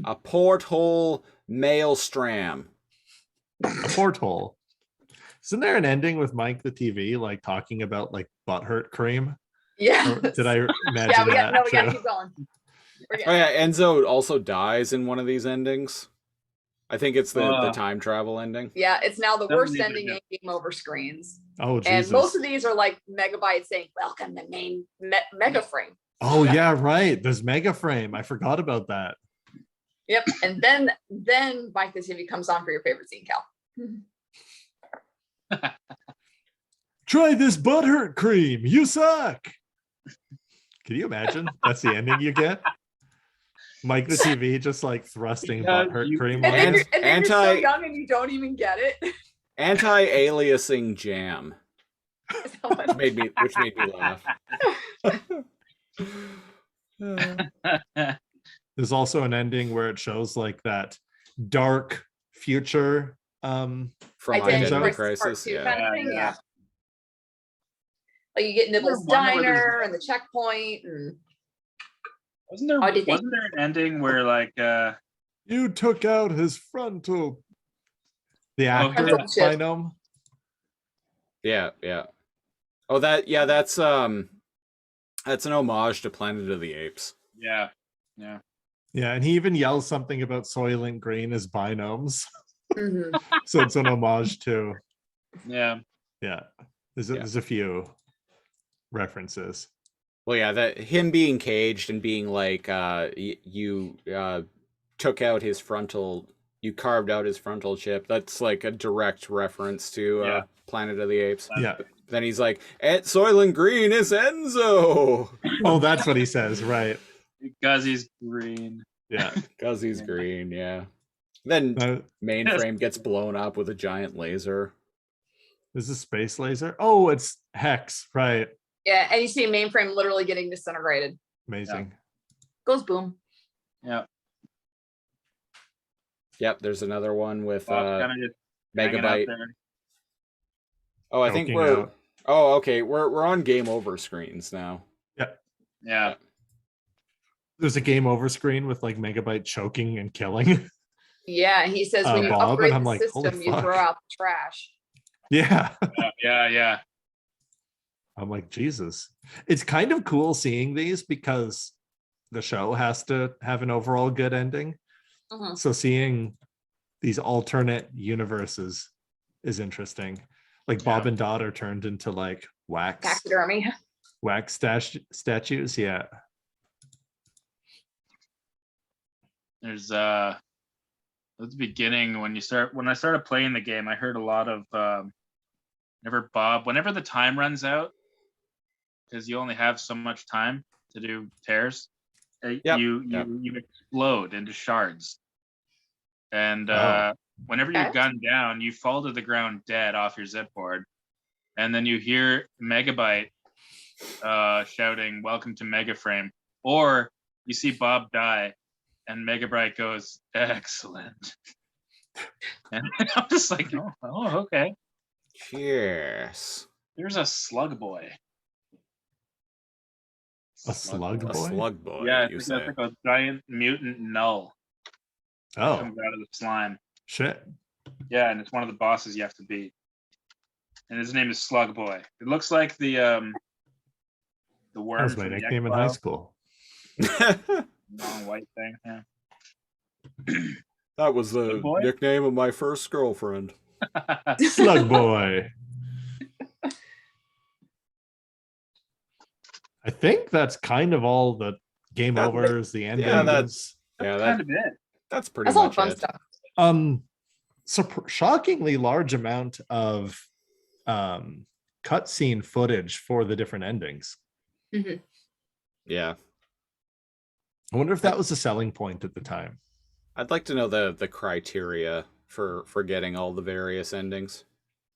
A porthole maelstrom. A porthole. Isn't there an ending with Mike the TV like talking about like butthurt cream? Yeah. Or did I imagine Yeah, we that? got to too? keep going. We're Oh good. yeah, Enzo also dies in one of these endings. I think it's the time travel ending. Yeah, it's now the That worst would be ending good. in game over screens. Oh And Jesus. most of these are like megabytes saying, welcome to main mega frame. Oh yeah, right. There's Mega Frame. I forgot about that. Yep. And then Mike the TV comes on for your favorite scene, Cal. Try this butthurt cream. You suck. Can you imagine? That's the ending you get. Mike the TV just like thrusting Yeah, butthurt you- cream. And on then, it. you're so anti- young and you don't even get it. Anti-aliasing jam, So much- which made me laugh. There's also an ending where it shows like that dark future. From Identity Identity Crisis Part Crisis. 2 Yeah. kind of thing, Yeah. yeah. Like you get Nibble's one where there's Diner a- and the checkpoint and Wasn't there Oh, did they- wasn't there an ending where like You took out his frontal. The actor Frontal chip. biome. Yeah, yeah. Oh, that's an homage to Planet of the Apes. yeah. Yeah, and he even yells something about Soylent Green as binomes. mhm. So it's an homage to. Yeah. Yeah, Yeah. there's a few references. Well, yeah, that him being caged and being like, you took out his frontal, you carved out his frontal chip. That's like a direct reference to Yeah. Planet of the Apes. Yeah. Then he's like, Soylent Green is Enzo, Oh, that's what he says, right? Because he's green. Yeah. because he's green. Yeah. Then Now, Mainframe gets blown up with a giant laser. is this space laser? Oh, it's Hex, right? Yeah, and you see mainframe literally getting disintegrated. Amazing. Goes boom. Yeah. Yep, there's another one with Bob's kind of just hanging out Megabyte. there. Oh, I think Choking we're. out. Oh, okay. We're on game over screens now. Yeah. There's a game over screen with like Megabyte choking and killing. Yeah, he says when you Bob, and upgrade I'm the like, holy system, you throw fuck. out the trash. Yeah. Yeah. I'm like, Jesus. It's kind of cool seeing these because the show has to have an overall good ending. Mhm. So seeing these alternate universes is interesting. Like Bob Yeah. and Dot are turned into like wax Taxidermy. statues. Yeah. There's at the beginning when I started playing the game, I heard a lot of whenever the time runs out, because you only have so much time to do tears, you explode into shards. And whenever you're Okay. gunned down, you fall to the ground dead off your zip board. And then you hear Megabyte shouting, "Welcome to Megaframe." Or you see Bob die and Megabyte goes, "Excellent." And I'm just like, oh, okay. Cheers. There's a slug boy. A slug A boy? slug boy, Yeah, you it's say. like a giant mutant null Oh, comes out of the slime. shit. Yeah, and it's one of the bosses you have to beat. And his name is Slug Boy. It looks like the worm. That was my from the nickname in high X-Files. school. Long white thing. Yeah. That was Slug the boy? nickname of my first girlfriend. Slug boy. I think that's kind of all the game That- overs, the endings. Yeah, that's That's yeah, kind of it. that's pretty That's all much fun it. stuff. Shockingly large amount of cutscene footage for the different endings. Yeah. I wonder if that was a selling point at the time. I'd like to know the criteria for getting all the various endings.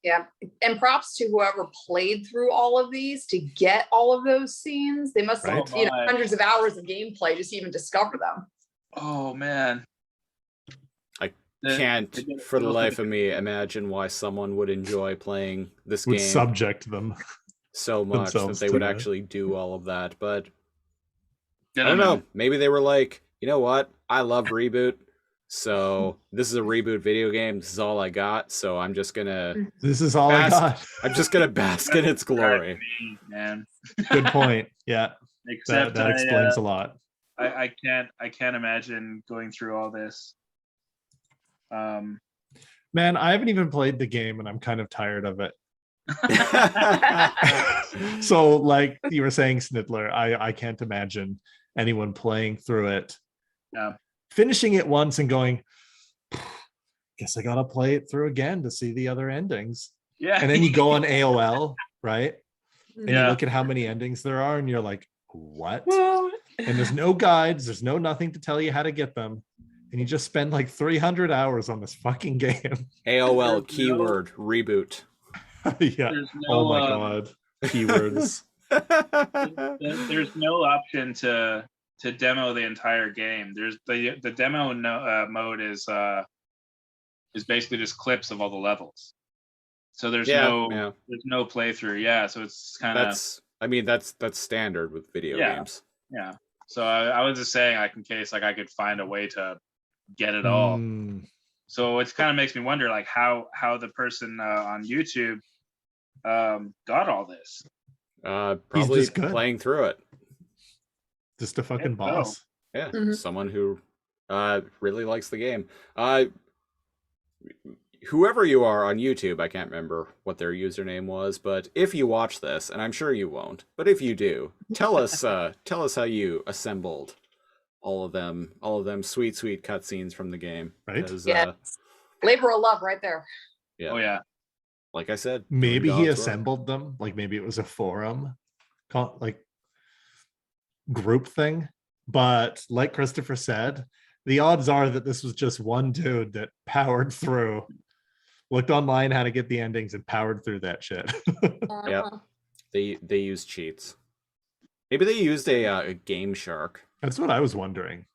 Yeah. And props to whoever played through all of these to get all of those scenes. They must have, Right. Oh my. hundreds of hours of gameplay just to even discover them. Oh man. I The- Can't they did- for the it was life like- of me imagine why someone would enjoy playing this Would game subject them. so much that themselves they to would that. actually do all of that. But I Gentlemen, don't know. Maybe they were like, you know what? I love ReBoot. So this is a ReBoot video game. This is all I got. So I'm just gonna This is all I got. bask in its glory. man. Good point. Yeah, Except that explains a lot. I can't imagine going through all this. Man, I haven't even played the game and I'm kind of tired of it. So, like you were saying, Sniddler, I can't imagine anyone playing through it, Yeah. finishing it once and going, guess I gotta play it through again to see the other endings. Yeah. And then you go on AOL, right? And you Yeah. look at how many endings there are, and you're like, what? And there's no guides, there's no nothing to tell you how to get them. And you just spend like 300 hours on this fucking game. AOL There's keyword ReBoot. Yeah. There's no, Oh my god. Keywords. there's no option to demo the entire game. There's the demo mode is basically just clips of all the levels. So there's no playthrough. Yeah, so it's kind of that's standard with video Yeah. games. yeah. So I was just saying, like, in case like I could find a way to get it all. Mm, So it kind of makes me wonder, like, how the person on YouTube got all this. Probably just good. playing through it. just a fucking Yeah, boss. Yeah, Mhm. someone who really likes the game. Whoever you are on YouTube, I can't remember what their username was, but if you watch this, and I'm sure you won't, but if you do, tell us how you assembled all of them sweet cutscenes from the game. Right? 'Cause, Yeah. Labor of love right there. yeah, Oh yeah. like I said, Maybe doing he God's work. assembled them, like maybe it was a forum like group thing. But like Christopher said, the odds are that this was just one dude that powered through, looked online how to get the endings and powered through that shit. Yep. They used cheats. Maybe they used a Game Shark. That's what I was wondering.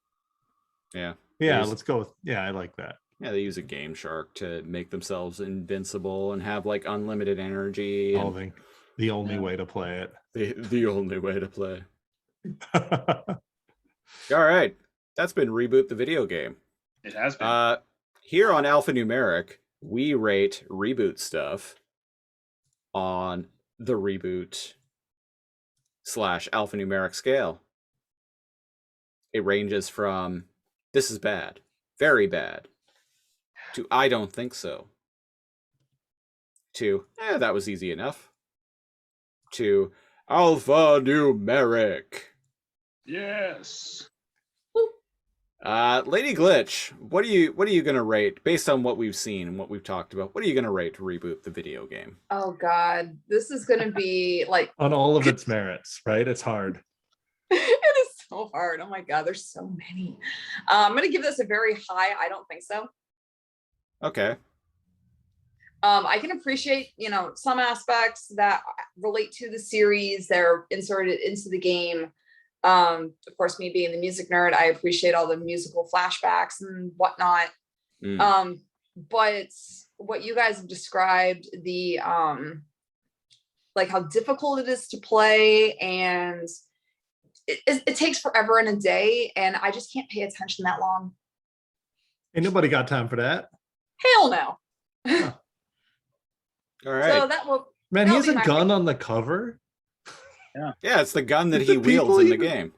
Yeah. Yeah, There's- let's go with, yeah, I like that. Yeah, they use a Game Shark to make themselves invincible and have like unlimited energy. I And think the only way to play it. the only way to play. All right, that's been Reboot the video game. It has been. Here on Alphanumeric, we rate Reboot stuff on the Reboot / alphanumeric scale. It ranges from this is bad, very bad, to I don't think so, to that was easy enough, to alphanumeric. Yes. Lady Glitch, what are you gonna rate based on what we've seen and what we've talked about? What are you gonna rate to Reboot the video game? Oh God, this is gonna be like On all of its merits, right? It's hard. it is so hard. Oh my God, there's so many. I'm gonna give this a very high. I don't think so. Okay. I can appreciate, some aspects that relate to the series. They're inserted into the game. Of course, me being the music nerd, I appreciate all the musical flashbacks and whatnot. But what you guys have described, the like how difficult it is to play, and it takes forever and a day, and I just can't pay attention that long. Ain't nobody got time for that. Hell no. All right. So that will. Man, he that'll has be a my gun rating. on the cover. Yeah, it's the gun that Did he the wields people in the even- game.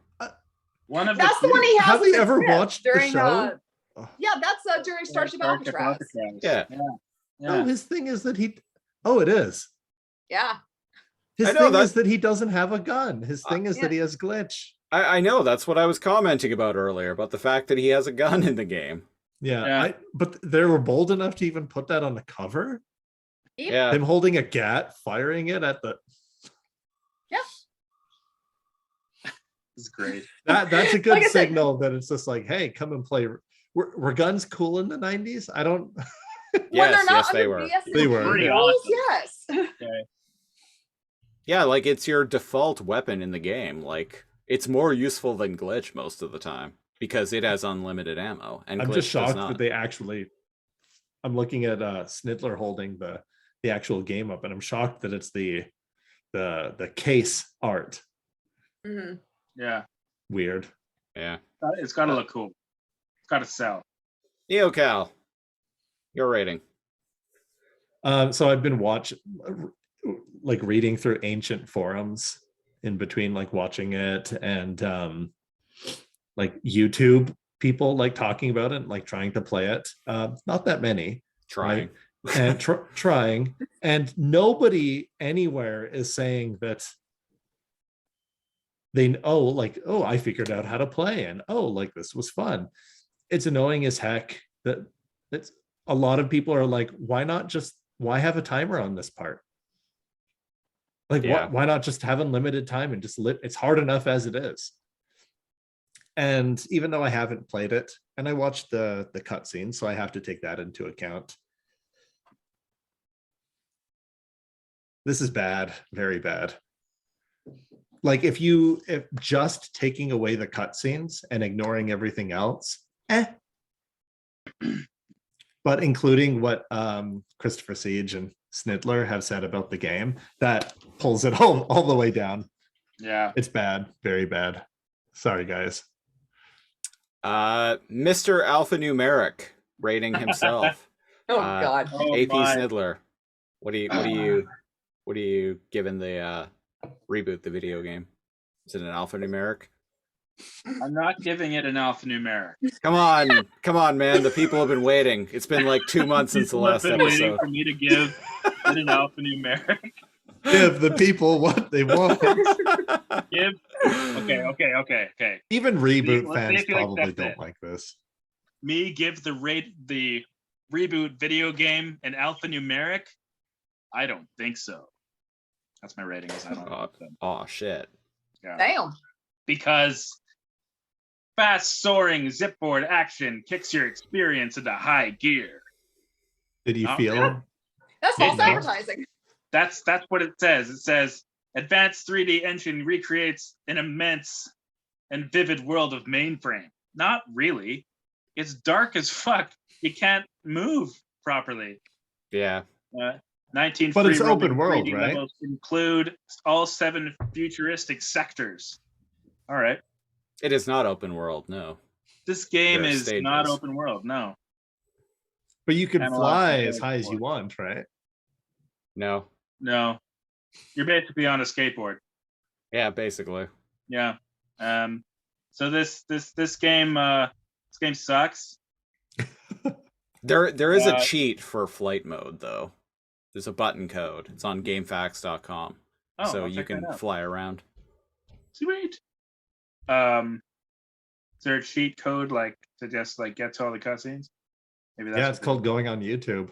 One of That's the one he has. Have we in ever script watched the during, show? yeah, that's during Starship Alcatraz. Yeah. No, his thing is that he. Oh, it is. Yeah. His I know thing that- is that he doesn't have a gun. His thing is yeah. that he has glitch. I know, that's what I was commenting about earlier, about the fact that he has a gun in the game. Yeah, Yeah. but they were bold enough to even put that on the cover. Yeah. Him holding a gat, firing it at the. It's great. That's a good Like I said- signal that it's just like, hey, come and play. Were guns cool in the 90s? I don't. When Yes, they're not yes, they under were. BS They were, Pretty yeah. rules, awesome. yes. Yeah, like it's your default weapon in the game. Like it's more useful than glitch most of the time because it has unlimited ammo and I'm glitch just does shocked not. that they actually. I'm looking at Sniddler holding the actual game up, and I'm shocked that it's the case art. Mhm. Yeah. Weird. Yeah. It's got to look cool. It's got to sell. NeoCal, your rating. So I've been reading through ancient forums in between like watching it, and like YouTube people like talking about it, like trying to play it. Not that many. Trying. Right? And trying, and nobody anywhere is saying that they I figured out how to play, and like this was fun. It's annoying as heck that it's a lot of people are like, why have a timer on this part? Like, Yeah. why not just have unlimited time and just it's hard enough as it is. And even though I haven't played it, and I watched the cutscene, so I have to take that into account. This is bad, very bad. Like if just taking away the cutscenes and ignoring everything else, but including what Christopher Siege and Sniddler have said about the game, that pulls it all the way down. Yeah. It's bad, very bad. Sorry, guys. Mr. Alphanumeric rating himself. Oh God. Oh, AP my. Sniddler. What are you giving the Reboot the video game? Is it an alphanumeric? I'm not giving it an alphanumeric. Come on, man. The people have been waiting. It's been like 2 months since the People have last been waiting episode. for me to give it an alphanumeric. Give the people what they want. Give. Okay. Even Reboot Let's fans make you probably accept don't it. like this. Me give the Reboot video game an alphanumeric? I don't think so. That's my rating. Is I don't think so. Oh shit. Yeah. Damn. Because fast soaring zipboard action kicks your experience into high gear. Did you Not feel? really. That's Yeah, false no. advertising. That's what it says. It says advanced 3D engine recreates an immense and vivid world of mainframe. Not really. It's dark as fuck. You can't move properly. Yeah. 19 But it's free-roaming open world, 3D right? levels include all 7 futuristic sectors. All right. It is not open world, no. This game There are is not stages. open world. No. But you can Analog fly controls as high as you for it. want, right? No. No. You're basically on a skateboard. Yeah, basically. Yeah. So this game sucks. There is a cheat for flight mode though. There's a button code. It's on GameFAQs.com. Oh, So I'll you check that can out. fly around. Sweet. Is there a cheat code like to just like get to all the cutscenes? Maybe that's Yeah, it's called going on YouTube.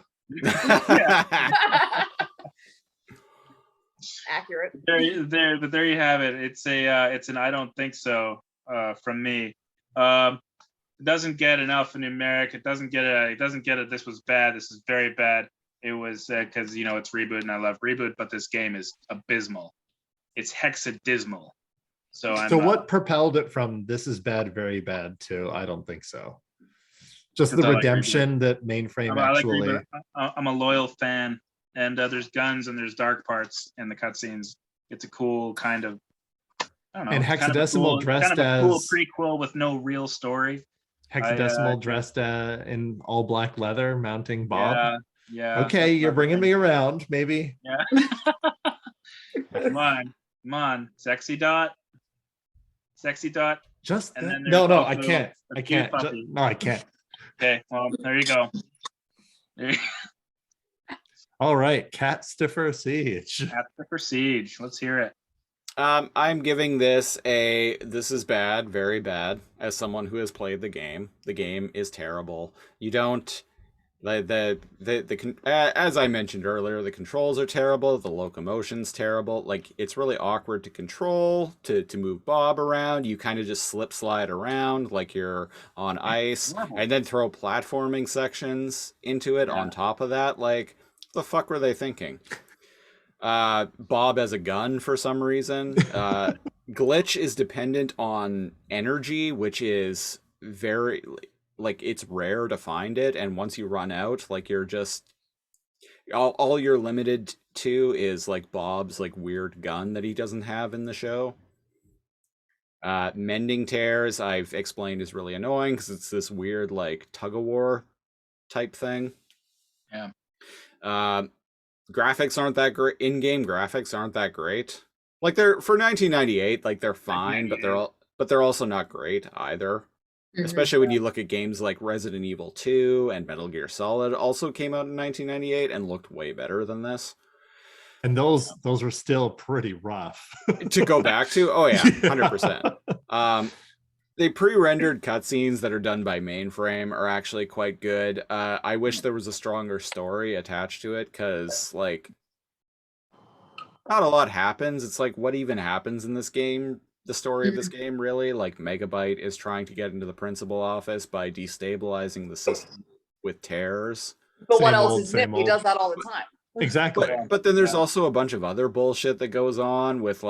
Accurate. But there you have it. It's an I don't think so from me. It doesn't get an alphanumeric. It doesn't get a this was bad. This is very bad. It was because it's ReBoot and I love ReBoot, but this game is abysmal. It's hexadismal. So what propelled it from this is bad, very bad to I don't think so? Just the Because I like redemption that mainframe I like actually. ReBoot. I'm a loyal fan, and there's guns and there's dark parts in the cutscenes. It's a cool kind of, I don't know. And it's kind of a Hexadecimal cool, dressed kind of a cool as- prequel with no real story. Hexadecimal dressed in all black leather, mounting Bob. Yeah. Okay, you're bringing me around. Maybe. Yeah. Come on, sexy dot. Just And then no, there's I also can't. a I cute can't. puppy. No, I can't. Okay, well, there you go. All right, Cat Stiffer Siege. After for Siege. Let's hear it. I'm giving this this is bad, very bad, as someone who has played the game. The game is terrible. You don't as I mentioned earlier, the controls are terrible, the locomotion's terrible. Like it's really awkward to control, to move Bob around. You kind of just slide around like you're on ice, and then throw platforming sections into it on top of that. Like, what the fuck were they thinking? Bob as a gun for some reason. Glitch is dependent on energy, which is very like it's rare to find it, and once you run out, like you're just all you're limited to is like Bob's like weird gun that he doesn't have in the show. Mending tears, I've explained, is really annoying because it's this weird like tug-of-war type thing. Yeah. Graphics aren't that great. In-game graphics aren't that great. Like they're for 1998, like they're fine, but they're also not great either. Mhm. Especially when you look at games like Resident Evil 2 and Metal Gear Solid, also came out in 1998 and looked way better than this. And those were still pretty rough. To go back to, oh yeah, 100%. The pre-rendered cutscenes that are done by Mainframe are actually quite good. I wish there was a stronger story attached to it, because like not a lot happens. It's like, what even happens in this game? The story of this game, really? Like, Megabyte is trying to get into the principal office by destabilizing the system with tears. But what Same else old, is new? same He old. does that all the time. Exactly. But then there's also a bunch of other bullshit that goes on with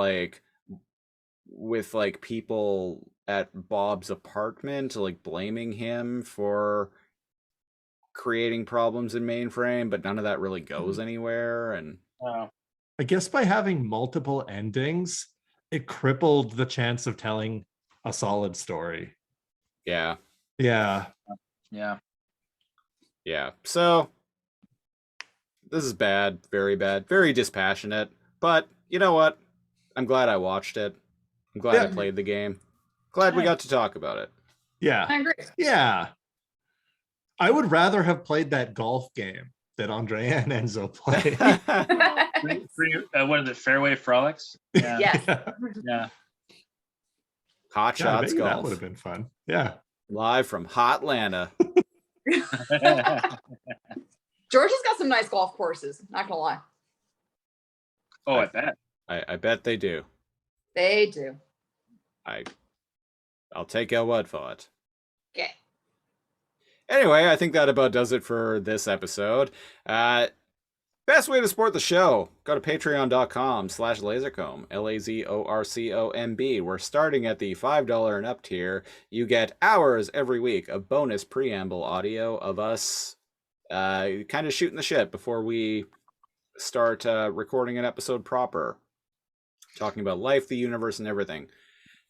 people at Bob's apartment, like blaming him for creating problems in Mainframe, but none of that really goes anywhere. And I guess by having multiple endings, it crippled the chance of telling a solid story. yeah. Yeah. So this is bad, very dispassionate. But you know what? I'm glad I watched it. I'm glad I played the game. Glad we got to talk about it. Yeah. I agree. Yeah. I would rather have played that golf game that Andre and Enzo played. What is it? Fairway Frolics? Yeah. Yes. Yeah. Hot Yeah, I Shots bet you that Golf. would have been fun. Yeah. Live from Hotlanta. Georgia's got some nice golf courses. Not gonna lie, Oh, I bet. I bet they do. they do. I'll take your word for it. Okay. Anyway, I think that about does it for this episode. Best way to support the show, go to patreon.com/lasercomb, LAZORCOMB. We're starting at the $5 and up tier. You get hours every week of bonus preamble audio of us kind of shooting the shit before we start recording an episode proper. Talking about life, the universe, and everything.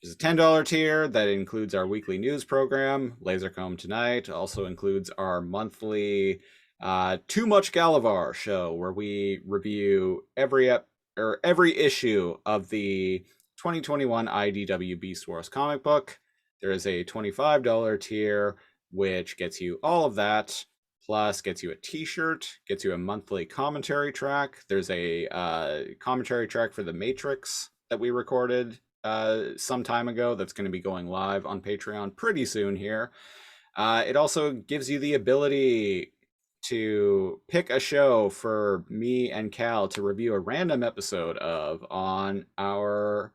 There's a $10 tier that includes our weekly news program, Lasercomb Tonight. Also includes our monthly Too Much Galavar show, where we review every issue of the 2021 IDW Beast Wars comic book. There is a $25 tier, which gets you all of that, plus gets you a t-shirt, gets you a monthly commentary track. There's a commentary track for The Matrix that we recorded some time ago that's going to be going live on Patreon pretty soon here. It also gives you the ability to pick a show for me and Cal to review a random episode of on our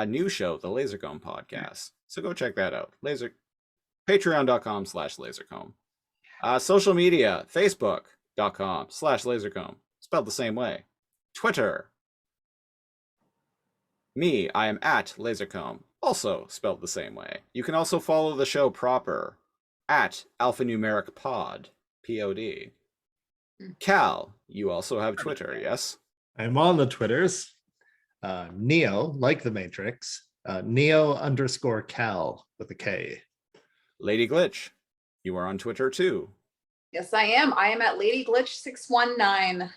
new show, the Lasercomb Podcast. So go check that out. Patreon.com/Lasercomb. Social media, Facebook.com/Lasercomb, spelled the same way. Twitter. Me, I am at Lasercomb, also spelled the same way. You can also follow the show proper at ALPHANUMERIC Pod. POD. Cal, you also have Twitter, yes? I'm on the Twitters. Neo, like the Matrix. Neo_Cal with a K. Lady Glitch, you are on Twitter too. Yes, I am. I am at Lady Glitch 619.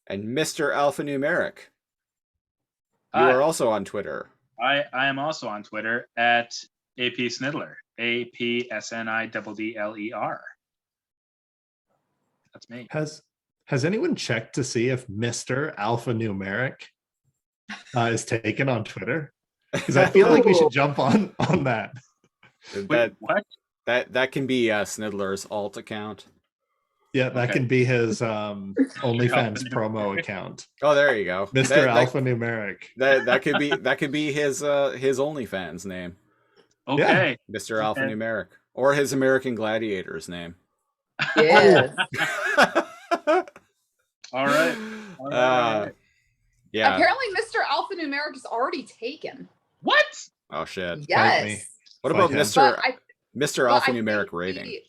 And Mr. Alphanumeric, you Hi. are also on Twitter. I am also on Twitter at AP Sniddler. APSNIDDLER. That's me. Has anyone checked to see if Mr. Alphanumeric is taken on Twitter? Because I feel like we should jump on that. Wait, what? That can be Sniddler's alt account. Yeah, that Okay. can be his OnlyFans promo account. Oh, there you go. Mr. Alphanumeric. That could be his OnlyFans name, Okay. Mr. Alphanumeric, or his American Gladiators name. Yes. All right. Yeah. Apparently, Mr. Alphanumeric is already taken. What? Oh shit. me. Yes. What Fight about him. Mr. But I Alphanumeric think rating?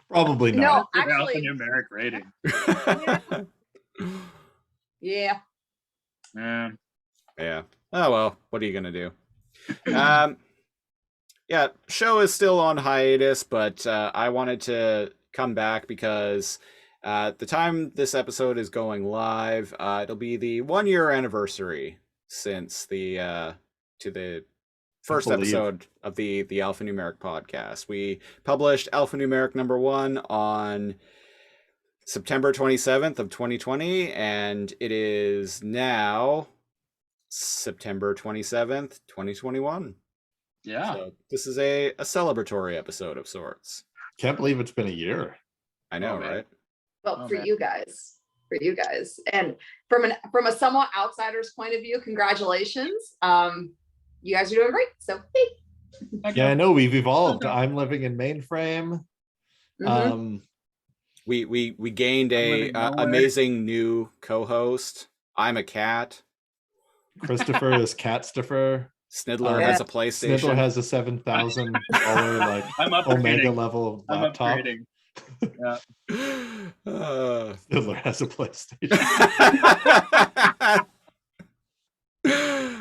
Probably not. No, actually, Alphanumeric rating. yeah. Yeah. Oh well, what are you gonna do? Yeah, show is still on hiatus, but I wanted to come back because the time this episode is going live, it'll be the 1-year anniversary since the first believe. episode of the Alphanumeric podcast. We published Alphanumeric number 1 on September 27th of 2020, and it is now September 27th, 2021. Yeah. So this is a celebratory episode of sorts. Can't believe it's been a year. I know, Oh, man. right? Well, Oh, for man. you guys, and from a somewhat outsider's point of view, congratulations. You guys are doing great. So, hey. Yeah, I know we've evolved. I'm living in mainframe. Mhm. We gained a living nowhere. amazing new co-host. I'm a cat. Christopher is Catstopher. Sniddler Yeah. has a PlayStation. Sniddler has a $7,000 like I'm Omega upgrading. level I'm laptop. upgrading. Yeah. Sniddler has a PlayStation.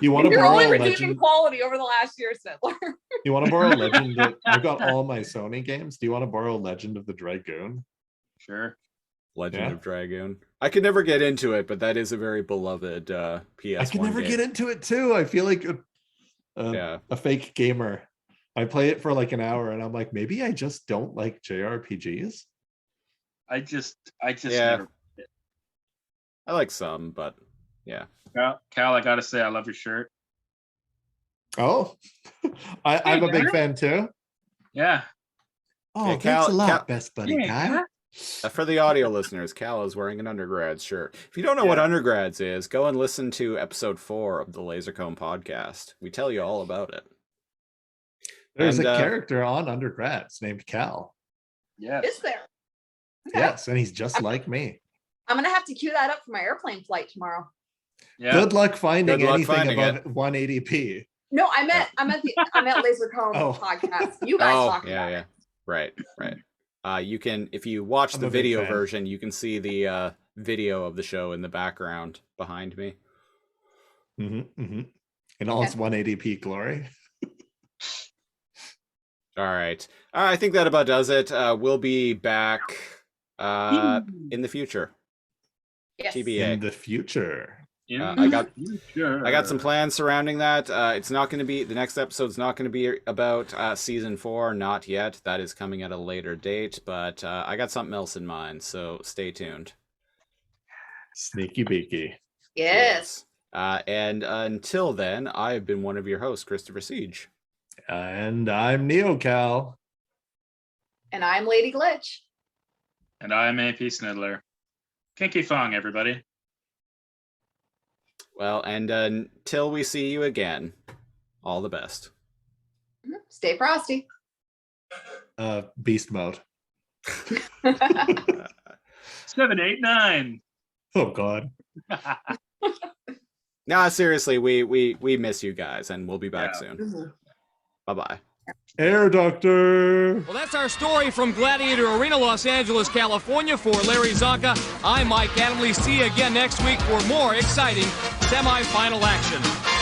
You want to You're borrow only a redeeming legend? quality over the last year, Sniddler. You want to borrow a legend? I've got all my Sony games. Do you want to borrow Legend of the Dragoon? Sure. Legend Yeah. of Dragoon. I could never get into it, but that is a very beloved PS1 I can never game. get into it too. I feel like Yeah. a fake gamer. I play it for like an hour and I'm like, maybe I just don't like JRPGs. I just Yeah. never. I like some, but yeah. Cal, I gotta say, I love your shirt. Oh, I'm a big man. fan too. Yeah. Oh, Yeah, thanks Cal- a lot, Cal- best buddy Yeah, guy. Cal. For the audio listeners, Cal is wearing an undergrads shirt. If you don't know what undergrads is, go and listen to episode 4 of the Lasercomb podcast. We tell you all about it. There's And, a character on Undergrads named Cal. Yeah. Is there? Okay. Yes, and he's just like me. I'm gonna have to queue that up for my airplane flight tomorrow. Yeah. Good luck finding Good luck anything finding above 180p. No, I meant Laser Cone Oh. podcast. You guys talking yeah, about yeah. it. Right. You can, if you watch I'm the a big video fan. version, you can see the video of the show in the background behind me. In all its 180p glory. All right. I think that about does it. We'll be back in the future. Yes. TBA. In the future. I got some plans surrounding that. It's not going to be, the next episode's not going to be about season 4, not yet. That is coming at a later date, but I got something else in mind, so stay tuned. Sneaky beaky. Yes. And until then, I've been one of your hosts, Christopher Siege. And I'm NeoCal. And I'm Lady Glitch. And I'm AP Sniddler. Kinky Fong, everybody. Well, and until we see you again, all the best. Stay frosty. Beast mode. 7, 8, 9. Oh God. Nah, seriously, we miss you guys, and we'll be back soon. Mhm. Bye-bye. Air Doctor. Well, that's our story from Gladiator Arena, Los Angeles, California. For Larry Zonka, I'm Mike Adamley. See you again next week for more exciting semifinal action.